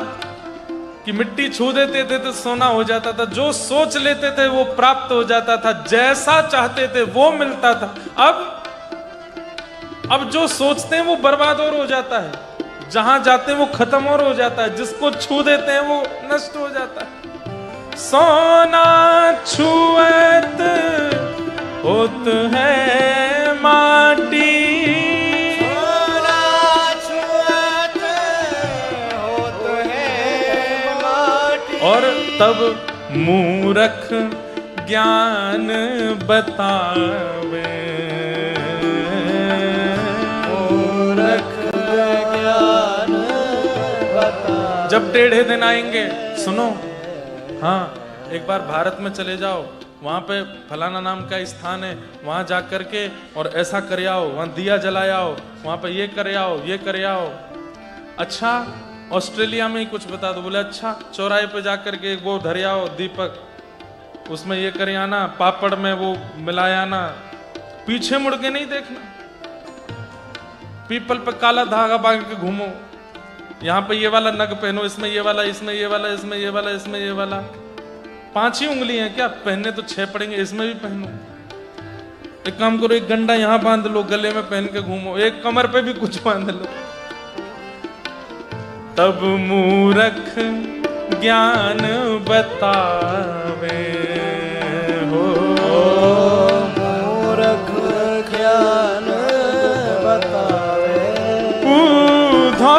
[SPEAKER 1] कि मिट्टी छू देते थे तो सोना हो जाता था, जो सोच लेते थे वो प्राप्त हो जाता था, जैसा चाहते थे वो मिलता था। अब जो सोचते हैं वो बर्बाद और हो जाता है, जहां जाते हैं वो खत्म और हो जाता है, जिसको छू देते हैं वो नष्ट हो जाता है। सोना छुएत होत है माटी,
[SPEAKER 2] सोना छुएत होत है माटी।
[SPEAKER 1] और तब मूरख ज्ञान बतावे,
[SPEAKER 2] मूरख ज्ञान बता।
[SPEAKER 1] जब टेढ़े दिन आएंगे सुनो, हाँ एक बार भारत में चले जाओ, वहां पे फलाना नाम का स्थान है, वहां जा करके और ऐसा कर आओ, वहां दिया जलाया आओ, वहां पे ये कर आओ, ये कर आओ। अच्छा ऑस्ट्रेलिया में ही कुछ बता दो, बोले अच्छा चौराहे पे जा करके वो धर आओ दीपक, उसमें ये कर आना, पापड़ में वो मिलाया आना, पीछे मुड़ के नहीं देखना। पीपल पे काला धागा बांध के घूमो, यहाँ पे ये वाला नग पहनो, इसमें ये वाला, इसमें ये वाला, इसमें ये वाला, इसमें ये वाला। 5 ही उंगली हैं क्या, पहनने तो 6 पड़ेंगे, इसमें भी पहनो। एक काम करो, एक गंडा यहाँ बांध लो, गले में पहन के घूमो, एक कमर पे भी कुछ बांध लो। तब मूरख ज्ञान बतावे हो,
[SPEAKER 2] मूरख ज्ञान बतावे।
[SPEAKER 1] ऊधो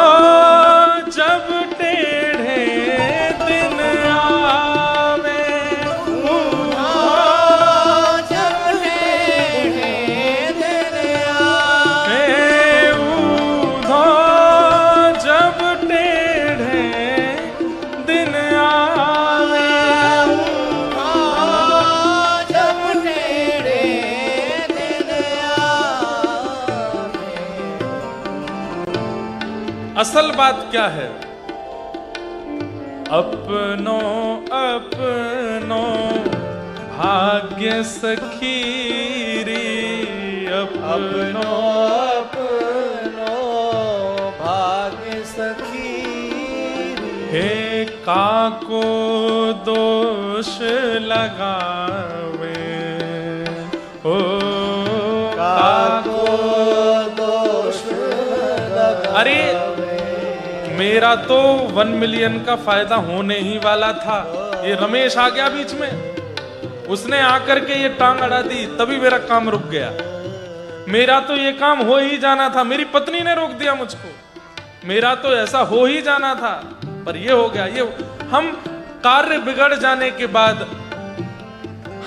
[SPEAKER 1] जब टेढ़े दिन आवे,
[SPEAKER 2] ऊधो जब टेढ़े दिन आवे।
[SPEAKER 1] ऊधो जब टेढ़े दिन आवे,
[SPEAKER 2] ऊधो जब टेढ़े दिन आवे।
[SPEAKER 1] असल बात क्या है, अपनो अपनो भाग्य सखीरी,
[SPEAKER 2] अपनो अपनो भाग्य सखीरी।
[SPEAKER 1] हे काको दोष लगावे हो,
[SPEAKER 2] काको दोष लगावे।
[SPEAKER 1] अरे मेरा तो 1 मिलियन का फायदा होने ही वाला था, ये रमेश आ गया बीच में, उसने आकर के ये टांग अड़ा दी, तभी मेरा काम रुक गया। मेरा तो ये काम हो ही जाना था, मेरी पत्नी ने रोक दिया मुझको, मेरा तो ऐसा हो ही जाना था, पर ये हो गया। ये हम कार्य बिगड़ जाने के बाद,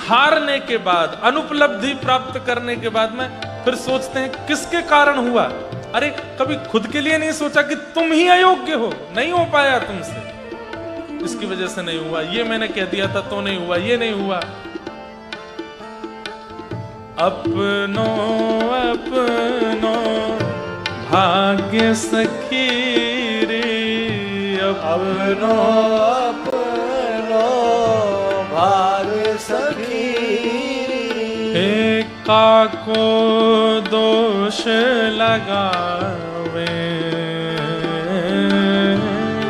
[SPEAKER 1] हारने के बाद, अनुपलब्धि प्राप्त करने के बाद में फिर सोचते हैं किसके कारण हुआ। अरे कभी खुद के लिए नहीं सोचा कि तुम ही अयोग्य हो, नहीं हो पाया तुमसे, इसकी वजह से नहीं हुआ, ये मैंने कह दिया था तो नहीं हुआ, ये नहीं हुआ। अपनो अपनो भाग्य सखीरी,
[SPEAKER 2] अपनो अपनो भाग्य सखी
[SPEAKER 1] काको दोष लगावे,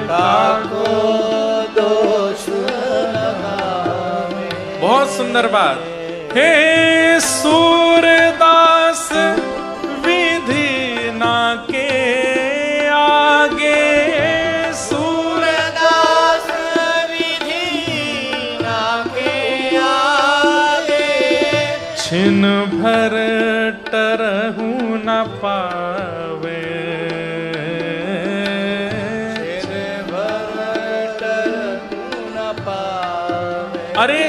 [SPEAKER 2] काको दोष लगावे।
[SPEAKER 1] बहुत सुंदर बात। हे सूरदास विधि ना के आगे,
[SPEAKER 2] सूरदास विधि ना के आगे,
[SPEAKER 1] छिन भर टरहु न पावे,
[SPEAKER 2] छिन भर टरहु न पावे।
[SPEAKER 1] अरे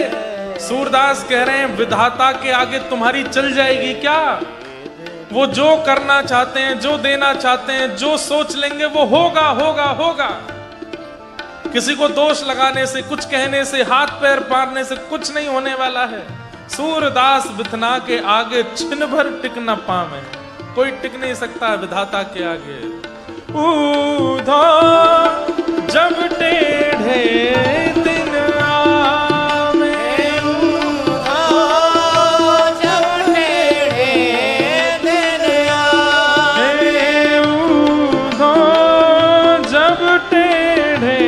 [SPEAKER 1] सूरदास कह रहे हैं विधाता के आगे तुम्हारी चल जाएगी क्या? वो जो करना चाहते हैं, जो देना चाहते हैं, जो सोच लेंगे वो होगा होगा होगा। किसी को दोष लगाने से, कुछ कहने से, हाथ पैर मारने से कुछ नहीं होने वाला है। सूरदास बिथना के आगे छिन भर टिक न पावे, कोई टिक नहीं सकता विधाता के आगे। ऊधो जब टेढ़े दिन आवे,
[SPEAKER 2] जब टेढ़े दिन आवे,
[SPEAKER 1] ऊधो जब टेढ़े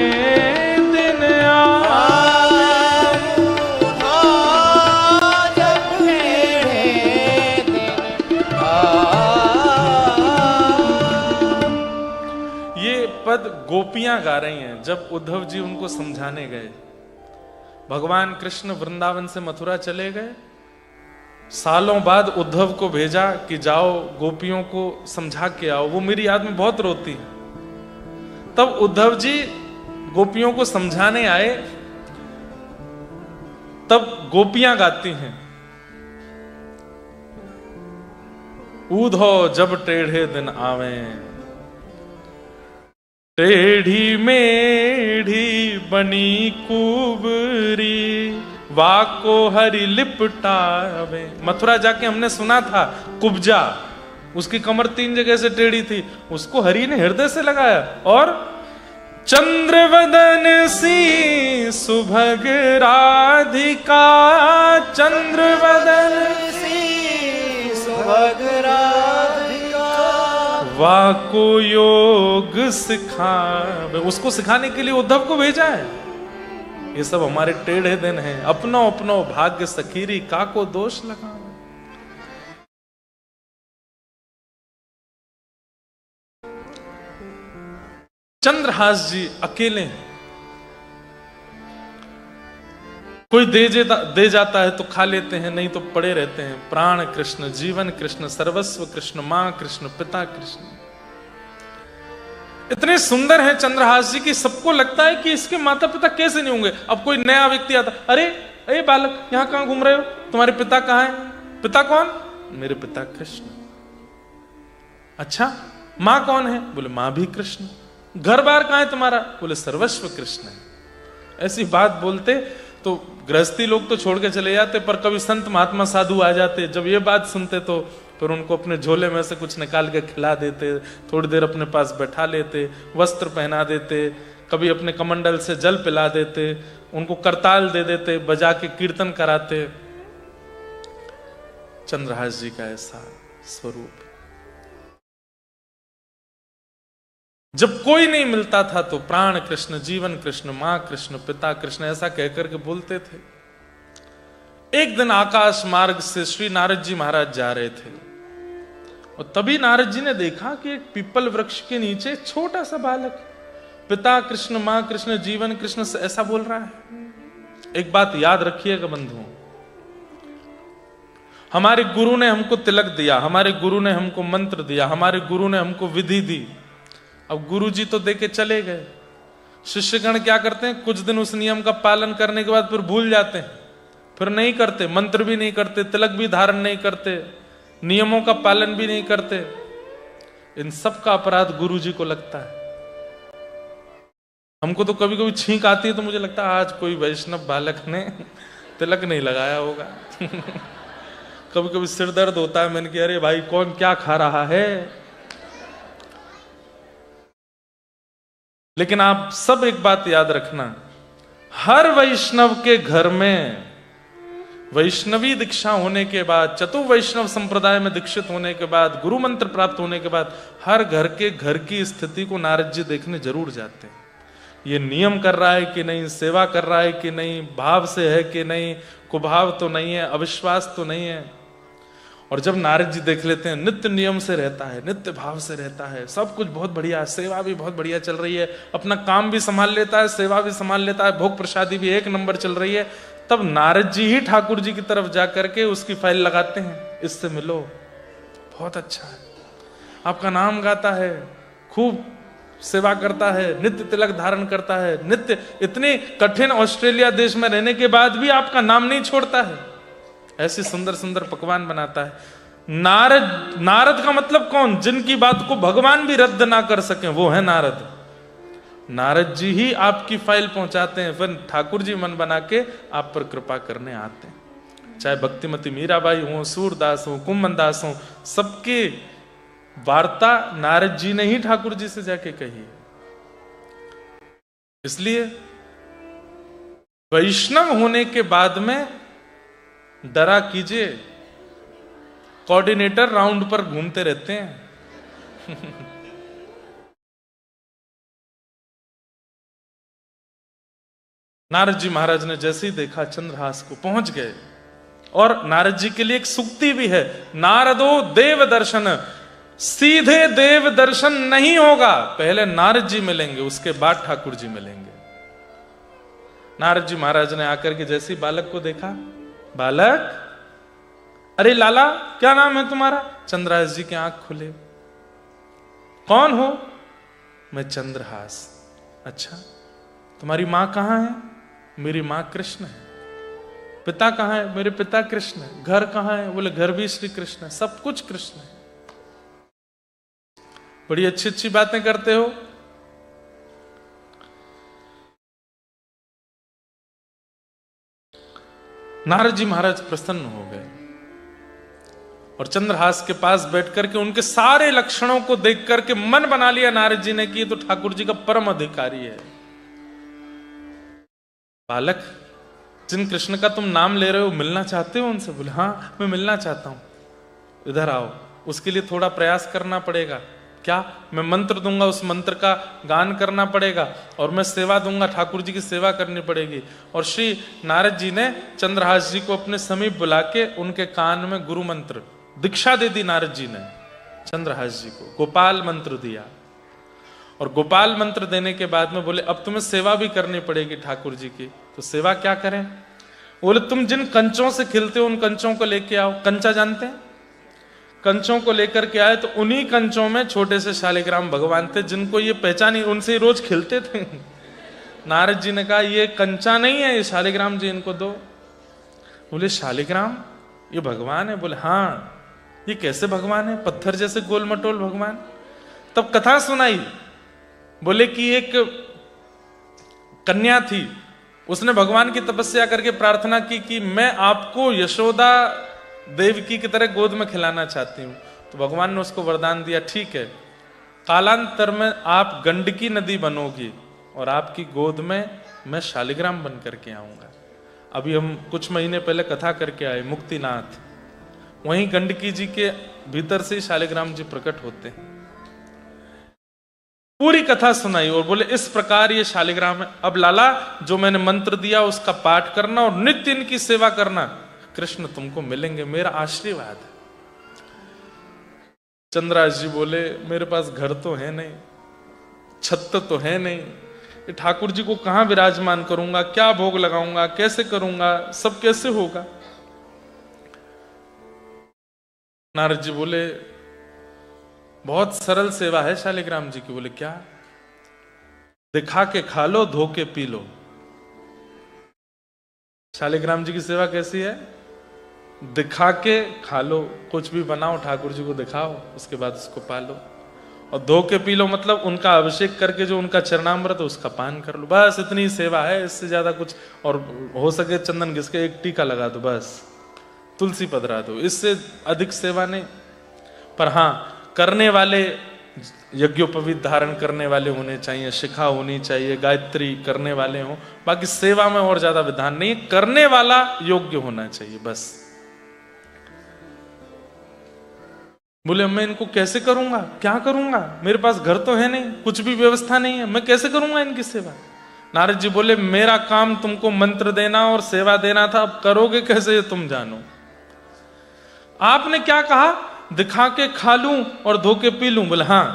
[SPEAKER 1] दिन आवे,
[SPEAKER 2] जब टेढ़े दिन आवे।
[SPEAKER 1] ये पद गोपियां गा रही हैं जब उद्धव जी उनको समझाने गए। भगवान कृष्ण वृंदावन से मथुरा चले गए, सालों बाद उद्धव को भेजा कि जाओ गोपियों को समझा के आओ, वो मेरी याद में बहुत रोती है। तब उद्धव जी गोपियों को समझाने आए, तब गोपियां गाती हैं, ऊधो जब टेढ़े दिन आवे, टेढ़ी मेढ़ी बनी कुबरी, वाको हरि लिपटावे। मथुरा जाके हमने सुना था कुब्जा, उसकी कमर 3 जगह से टेढ़ी थी, उसको हरि ने हृदय से लगाया। और चंद्रवदन सी सुभग राधिका, चंद्रवदन
[SPEAKER 2] सी सुभग राधिका,
[SPEAKER 1] वाको योग सिखावे, उसको सिखाने के लिए उद्धव को भेजा है। ये सब हमारे टेढ़े दिन हैं। अपनो अपनो भाग्य सखीरी, काको दोष लगा। चंद्रहास जी अकेले हैं, कोई दे जाता है तो खा लेते हैं, नहीं तो पड़े रहते हैं। प्राण कृष्ण, जीवन कृष्ण, सर्वस्व कृष्ण, मां कृष्ण, पिता कृष्ण। इतने सुंदर हैं चंद्रहास जी की सबको लगता है कि इसके माता पिता कैसे नहीं होंगे। अब कोई नया व्यक्ति आता, अरे बालक यहां कहां घूम रहे हो, तुम्हारे पिता कहां हैं? पिता कौन? मेरे पिता कृष्ण। अच्छा, मां कौन है? बोले मां भी कृष्ण। घर बार कहां है तुम्हारा? बोले सर्वस्व कृष्ण है। ऐसी बात बोलते तो गृहस्थी लोग तो छोड़ के चले जाते, पर कभी संत महात्मा साधु आ जाते, जब ये बात सुनते तो फिर उनको अपने झोले में से कुछ निकाल के खिला देते, थोड़ी देर अपने पास बैठा लेते, वस्त्र पहना देते, कभी अपने कमंडल से जल पिला देते, उनको करताल दे देते, बजा के कीर्तन कराते। चंद्रहास जी का ऐसा स्वरूप। जब कोई नहीं मिलता था तो प्राण कृष्ण, जीवन कृष्ण, मां कृष्ण, पिता कृष्ण ऐसा कहकर के बोलते थे। एक दिन आकाश मार्ग से श्री नारद जी महाराज जा रहे थे और तभी नारद जी ने देखा कि एक पीपल वृक्ष के नीचे छोटा सा बालक पिता कृष्ण, मां कृष्ण, जीवन कृष्ण ऐसा बोल रहा है। एक बात याद रखिएगा बंधुओं, हमारे गुरु ने हमको तिलक दिया, हमारे गुरु ने हमको मंत्र दिया, हमारे गुरु ने हमको विधि दी। अब गुरु जी तो देके चले गए, शिष्यगण क्या करते हैं, कुछ दिन उस नियम का पालन करने के बाद फिर भूल जाते हैं, फिर नहीं करते, मंत्र भी नहीं करते, तिलक भी धारण नहीं करते, नियमों का पालन भी नहीं करते। इन सब का अपराध गुरु जी को लगता है। हमको तो कभी कभी छींक आती है तो मुझे लगता है आज कोई वैष्णव बालक ने तिलक नहीं लगाया होगा। कभी कभी सिर दर्द होता है, मैंने कहा अरे भाई कौन क्या खा रहा है। लेकिन आप सब एक बात याद रखना, हर वैष्णव के घर में वैष्णवी दीक्षा होने के बाद, चतु वैष्णव संप्रदाय में दीक्षित होने के बाद, गुरु मंत्र प्राप्त होने के बाद हर घर की स्थिति को नारद जी देखने जरूर जाते हैं। ये नियम कर रहा है कि नहीं, सेवा कर रहा है कि नहीं, भाव से है कि नहीं, कुभाव तो नहीं है, अविश्वास तो नहीं है। और जब नारद जी देख लेते हैं नित्य नियम से रहता है, नित्य भाव से रहता है, सब कुछ बहुत बढ़िया, सेवा भी बहुत बढ़िया चल रही है, अपना काम भी संभाल लेता है, सेवा भी संभाल लेता है, भोग प्रसादी भी 1 नंबर चल रही है, तब नारद जी ही ठाकुर जी की तरफ जाकर के उसकी फाइल लगाते हैं, इससे मिलो, बहुत अच्छा है, आपका नाम गाता है, खूब सेवा करता है, नित्य तिलक धारण करता है, नित्य इतने कठिन ऑस्ट्रेलिया देश में रहने के बाद भी आपका नाम नहीं छोड़ता है, ऐसे सुंदर सुंदर पकवान बनाता है। नारद का मतलब कौन? जिनकी बात को भगवान भी रद्द ना कर सके, वो है नारद। नारद जी ही आपकी फाइल पहुंचाते हैं, फिर ठाकुर जी मन बना के आप पर कृपा करने आते हैं। चाहे भक्तिमती मीराबाई हो, सूरदास हो, कुंभन दास हो, सबके वार्ता नारद जी ने ही ठाकुर जी से जाके कही है। इसलिए वैष्णव होने के बाद में डरा कीजिए, कोऑर्डिनेटर राउंड पर घूमते रहते हैं। नारद जी महाराज ने जैसे ही देखा चंद्रहास को, पहुंच गए। और नारद जी के लिए एक सूक्ति भी है, नारदो देव दर्शन, सीधे देव दर्शन नहीं होगा, पहले नारद जी मिलेंगे, उसके बाद ठाकुर जी मिलेंगे। नारद जी महाराज ने आकर के जैसे ही बालक को देखा, बालक, अरे लाला क्या नाम है तुम्हारा? चंद्रहास जी के आंख खुले, कौन हो? मैं चंद्रहास। अच्छा, तुम्हारी मां कहां है? मेरी मां कृष्ण है। पिता कहां है? मेरे पिता कृष्ण है। घर कहां है? बोले घर भी श्री कृष्ण है, सब कुछ कृष्ण है। बड़ी अच्छी अच्छी बातें करते हो। नारद जी महाराज प्रसन्न हो गए और चंद्रहास के पास बैठ करके उनके सारे लक्षणों को देख करके मन बना लिया नारद जी ने कि तो ठाकुर जी का परम अधिकारी है। बालक, जिन कृष्ण का तुम नाम ले रहे हो, मिलना चाहते हो उनसे? बोले हाँ, मैं मिलना चाहता हूं। इधर आओ। उसके लिए थोड़ा प्रयास करना पड़ेगा। क्या? मैं मंत्र दूंगा, उस मंत्र का गान करना पड़ेगा और मैं सेवा दूंगा, ठाकुर जी की सेवा करनी पड़ेगी। और श्री नारद जी ने चंद्रहास जी को अपने समीप बुला के उनके कान में गुरु मंत्र दीक्षा दे दी। नारद जी ने चंद्रहास जी को गोपाल मंत्र दिया और गोपाल मंत्र देने के बाद में बोले अब तुम्हें सेवा भी करनी पड़ेगी ठाकुर जी की। तो सेवा क्या करें? बोले तुम जिन कंचों से खिलते हो उन कंचों को लेके आओ। कंचा जानते हैं? कंचों को लेकर के आए तो उन्हीं कंचों में छोटे से शालिग्राम भगवान थे, जिनको ये पहचानी, उनसे ही रोज खिलते थे। नारद जी ने कहा ये कंचा नहीं है, ये शालिग्राम जी इनको दो। बोले शालिग्राम ये भगवान है? बोले हाँ। ये कैसे भगवान है? पत्थर जैसे गोल मटोल भगवान। तब कथा सुनाई। बोले कि एक कन्या थी, उसने भगवान की तपस्या करके प्रार्थना की कि मैं आपको यशोदा देवकी की तरह गोद में खिलाना चाहती हूं। तो भगवान ने उसको वरदान दिया, ठीक है, कालांतर में आप गंडकी नदी बनोगी और आपकी गोद में मैं शालिग्राम बन करके आऊंगा। अभी हम कुछ महीने पहले कथा करके आए मुक्तिनाथ, वहीं गंडकी जी के भीतर से शालिग्राम जी प्रकट होते हैं। पूरी कथा सुनाई और बोले इस प्रकार ये शालिग्राम है। अब लाला जो मैंने मंत्र दिया उसका पाठ करना और नित्य इनकी सेवा करना, कृष्ण तुमको मिलेंगे, मेरा आशीर्वाद है। चंद्रहास जी बोले मेरे पास घर तो है नहीं, छत तो है नहीं, ये ठाकुर जी को कहां विराजमान करूंगा, क्या भोग लगाऊंगा, कैसे करूंगा, सब कैसे होगा? नारद जी बोले बहुत सरल सेवा है शालिग्राम जी की। बोले क्या? दिखा के खा लो, धो के पी लो। शालिग्राम जी की सेवा कैसी है? दिखा के खा लो, कुछ भी बनाओ ठाकुर जी को दिखाओ, उसके बाद उसको पालो। और धो के पी लो मतलब उनका अभिषेक करके जो उनका चरणामृत उसका पान कर लो। बस इतनी सेवा है, इससे ज्यादा कुछ। और हो सके चंदन घिस के एक टीका लगा दो, बस तुलसी पधरा दो, इससे अधिक सेवा नहीं। पर हाँ, करने वाले यज्ञोपवीत धारण करने वाले होने चाहिए, शिखा होनी चाहिए, गायत्री करने वाले हों। बाकी सेवा में और ज्यादा विधान नहीं, करने वाला योग्य होना चाहिए बस। बोले मैं इनको कैसे करूंगा, क्या करूंगा, मेरे पास घर तो है नहीं, कुछ भी व्यवस्था नहीं है, मैं कैसे करूंगा इनकी सेवा। नारद जी बोले मेरा काम तुमको मंत्र देना और सेवा देना था, अब करोगे कैसे ये तुम जानो। आपने क्या कहा, दिखा के खा लूं और धो के पी लूं। बोले हाँ।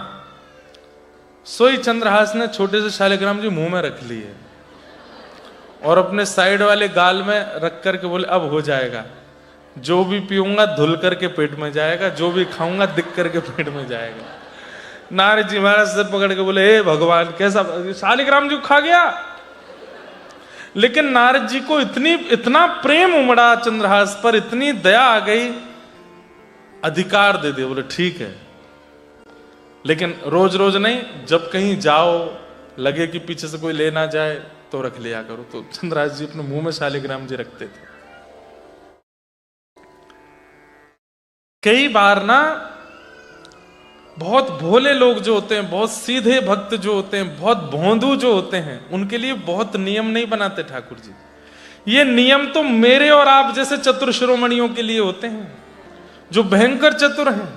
[SPEAKER 1] सोई चंद्रहास ने छोटे से शालिग्राम जी मुंह में रख लिए और अपने साइड वाले गाल में रख करके बोले अब हो जाएगा, जो भी पीऊंगा धुल करके पेट में जाएगा, जो भी खाऊंगा दिख करके पेट में जाएगा। नारद जी महाराज सिर पकड़ के बोले हे भगवान कैसा, शालिग्राम जी खा गया। लेकिन नारद जी को इतना प्रेम उमड़ा चंद्रहास पर, इतनी दया आ गई, अधिकार दे दिया। बोले ठीक है, लेकिन रोज रोज नहीं, जब कहीं जाओ लगे कि पीछे से कोई ले ना जाए तो रख लिया करो। तो चंद्रहास जी अपने मुंह में शालिग्राम जी रखते थे। कई बार ना बहुत भोले लोग जो होते हैं, बहुत सीधे भक्त जो होते हैं, बहुत भोंदू जो होते हैं, उनके लिए बहुत नियम नहीं बनाते ठाकुर जी। ये नियम तो मेरे और आप जैसे चतुर शिरोमणियों के लिए होते हैं, जो भयंकर चतुर हैं,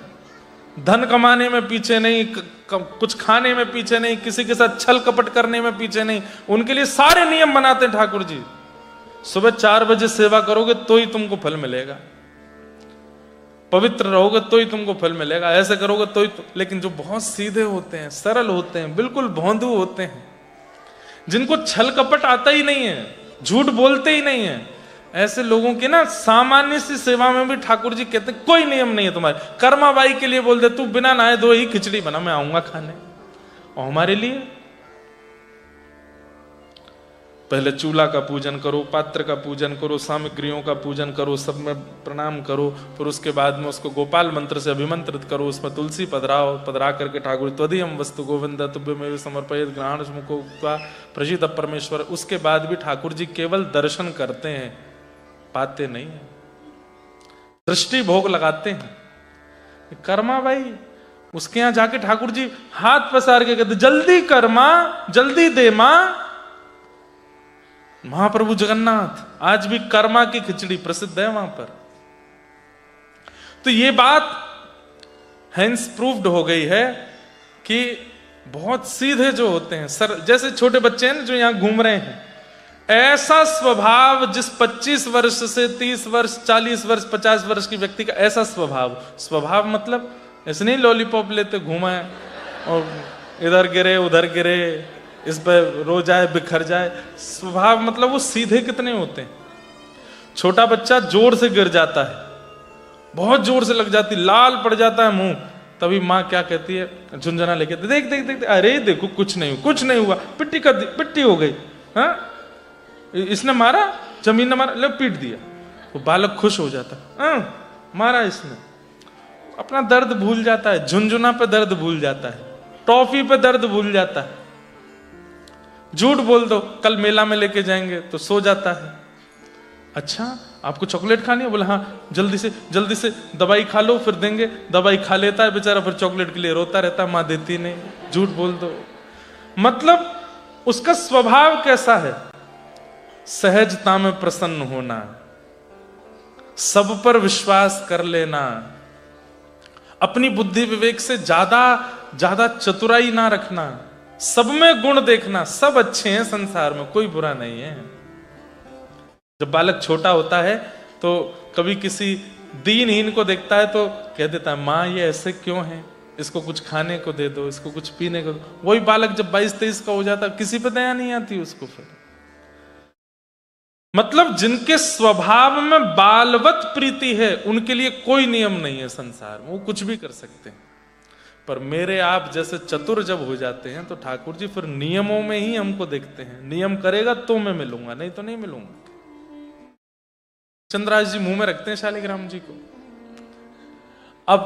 [SPEAKER 1] धन कमाने में पीछे नहीं, कुछ खाने में पीछे नहीं, किसी के साथ छल कपट करने में पीछे नहीं। उनके लिए सारे नियम बनाते हैं ठाकुर जी। सुबह 4 बजे सेवा करोगे तो ही तुमको फल मिलेगा, पवित्र रहोगे तो ही तुमको फल मिलेगा, ऐसे करोगे तो ही लेकिन जो बहुत सीधे होते हैं, सरल होते हैं, बिल्कुल भोंदू होते हैं, जिनको छल कपट आता ही नहीं है, झूठ बोलते ही नहीं है, ऐसे लोगों की ना सामान्य सी सेवा में भी ठाकुर जी कहते हैं कोई नियम नहीं है तुम्हारे। कर्माबाई के लिए बोल दे तू बिना नहाए धोए ही खिचड़ी बना, मैं आऊंगा खाने। और हमारे लिए पहले चूल्हा का पूजन करो, पात्र का पूजन करो, सामग्रियों का पूजन करो, सब में प्रणाम करो, फिर उसके बाद में उसको गोपाल मंत्र से अभिमंत्रित करो, उसमें तुलसी पधराओ, पधरा करके ठाकुर त्वदीयम वस्तु गोविंद तुभ्यमेव समर्पयेत् ग्रहण मुखो प्रसिद्ध परमेश्वर। उसके बाद भी ठाकुर जी केवल दर्शन करते हैं, पाते नहीं है, दृष्टि भोग लगाते हैं। कर्मा भाई उसके यहां जाके ठाकुर जी हाथ पसार के कहते जल्दी कर्मा, जल्दी दे मां। महाप्रभु जगन्नाथ आज भी कर्मा की खिचड़ी प्रसिद्ध है वहां पर। तो ये बात हेंस प्रूव्ड हो गई है कि बहुत सीधे जो होते हैं, सर जैसे छोटे बच्चे हैं जो यहां घूम रहे हैं, ऐसा स्वभाव जिस 25 वर्ष से 30 वर्ष 40 वर्ष 50 वर्ष की व्यक्ति का ऐसा स्वभाव मतलब ऐसे नहीं लॉलीपॉप लेते घूमा है और इधर गिरे उधर गिरे, इस पर रो जाए बिखर जाए। स्वभाव मतलब वो सीधे कितने होते हैं। छोटा बच्चा जोर से गिर जाता है, बहुत जोर से लग जाती, लाल पड़ जाता है मुंह, तभी माँ क्या कहती है, झुंझुना लेके देख देख देख, अरे देखो कुछ नहीं हुआ, पिट्टी हो गई, हाँ इसने मारा, जमीन ने मारा, ले पीट दिया। वो बालक खुश हो जाता है, मारा इसने, अपना दर्द भूल जाता है, झुंझुना पे दर्द भूल जाता है, टॉफी पे दर्द भूल जाता है। झूठ बोल दो कल मेला में लेके जाएंगे तो सो जाता है। अच्छा आपको चॉकलेट खानी है, बोले हाँ जल्दी से दवाई खा लो फिर देंगे। दवाई खा लेता है बेचारा, फिर चॉकलेट के लिए रोता रहता है, माँ देती नहीं। झूठ बोल दो, मतलब उसका स्वभाव कैसा है, सहजता में प्रसन्न होना, सब पर विश्वास कर लेना, अपनी बुद्धि विवेक से ज्यादा चतुराई ना रखना, सब में गुण देखना, सब अच्छे हैं संसार में, कोई बुरा नहीं है। जब बालक छोटा होता है तो कभी किसी दीनहीन को देखता है तो कह देता है माँ ये ऐसे क्यों है, इसको कुछ खाने को दे दो, इसको कुछ पीने को दो। वही बालक जब 22-23 का हो जाता है किसी पे दया नहीं आती उसको। फिर मतलब जिनके स्वभाव में बालवत प्रीति है उनके लिए कोई नियम नहीं है संसार में, वो कुछ भी कर सकते हैं। पर मेरे आप जैसे चतुर जब हो जाते हैं तो ठाकुर जी फिर नियमों में ही हमको देखते हैं, नियम करेगा तो मैं मिलूंगा, नहीं तो नहीं मिलूंगा। चंद्रहास जी मुंह में रखते हैं शालिग्राम जी को। अब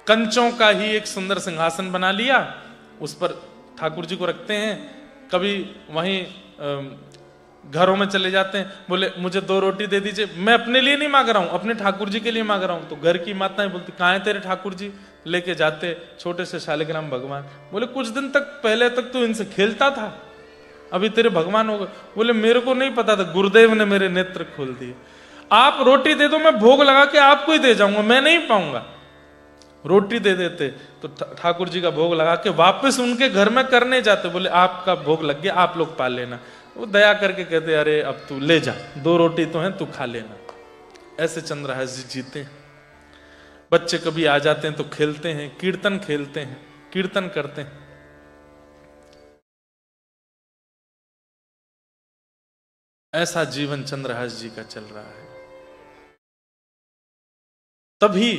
[SPEAKER 1] कंचों का ही एक सुंदर सिंहासन बना लिया, उस पर ठाकुर जी को रखते हैं। कभी वहीं घरों में चले जाते हैं, बोले मुझे 2 रोटी दे दीजिए, मैं अपने लिए नहीं मांग रहा हूं, अपने ठाकुर जी के लिए मांग रहा हूं। तो घर की माताएं बोलती कहाँ है तेरे ठाकुर जी, लेके जाते छोटे से शालिग्राम भगवान। बोले कुछ दिन तक पहले तक तो इनसे खेलता था, अभी तेरे भगवान हो गए। बोले मेरे को नहीं पता था, गुरुदेव ने मेरे नेत्र खोल दिए। आप रोटी दे दो, मैं भोग लगा के आपको ही दे जाऊंगा, मैं नहीं पाऊंगा। रोटी दे देते तो ठाकुर जी का भोग लगा के वापस उनके घर में करने जाते। बोले आपका भोग लग गया, आप लोग पा लेना। वो दया करके कहते अरे अब तू ले जा, 2 रोटी तो हैं, तू खा लेना। ऐसे चंद्रहास जी जीते हैं। बच्चे कभी आ जाते हैं तो खेलते हैं, कीर्तन खेलते हैं, कीर्तन करते हैं। ऐसा जीवन चंद्रहास जी का चल रहा है। तभी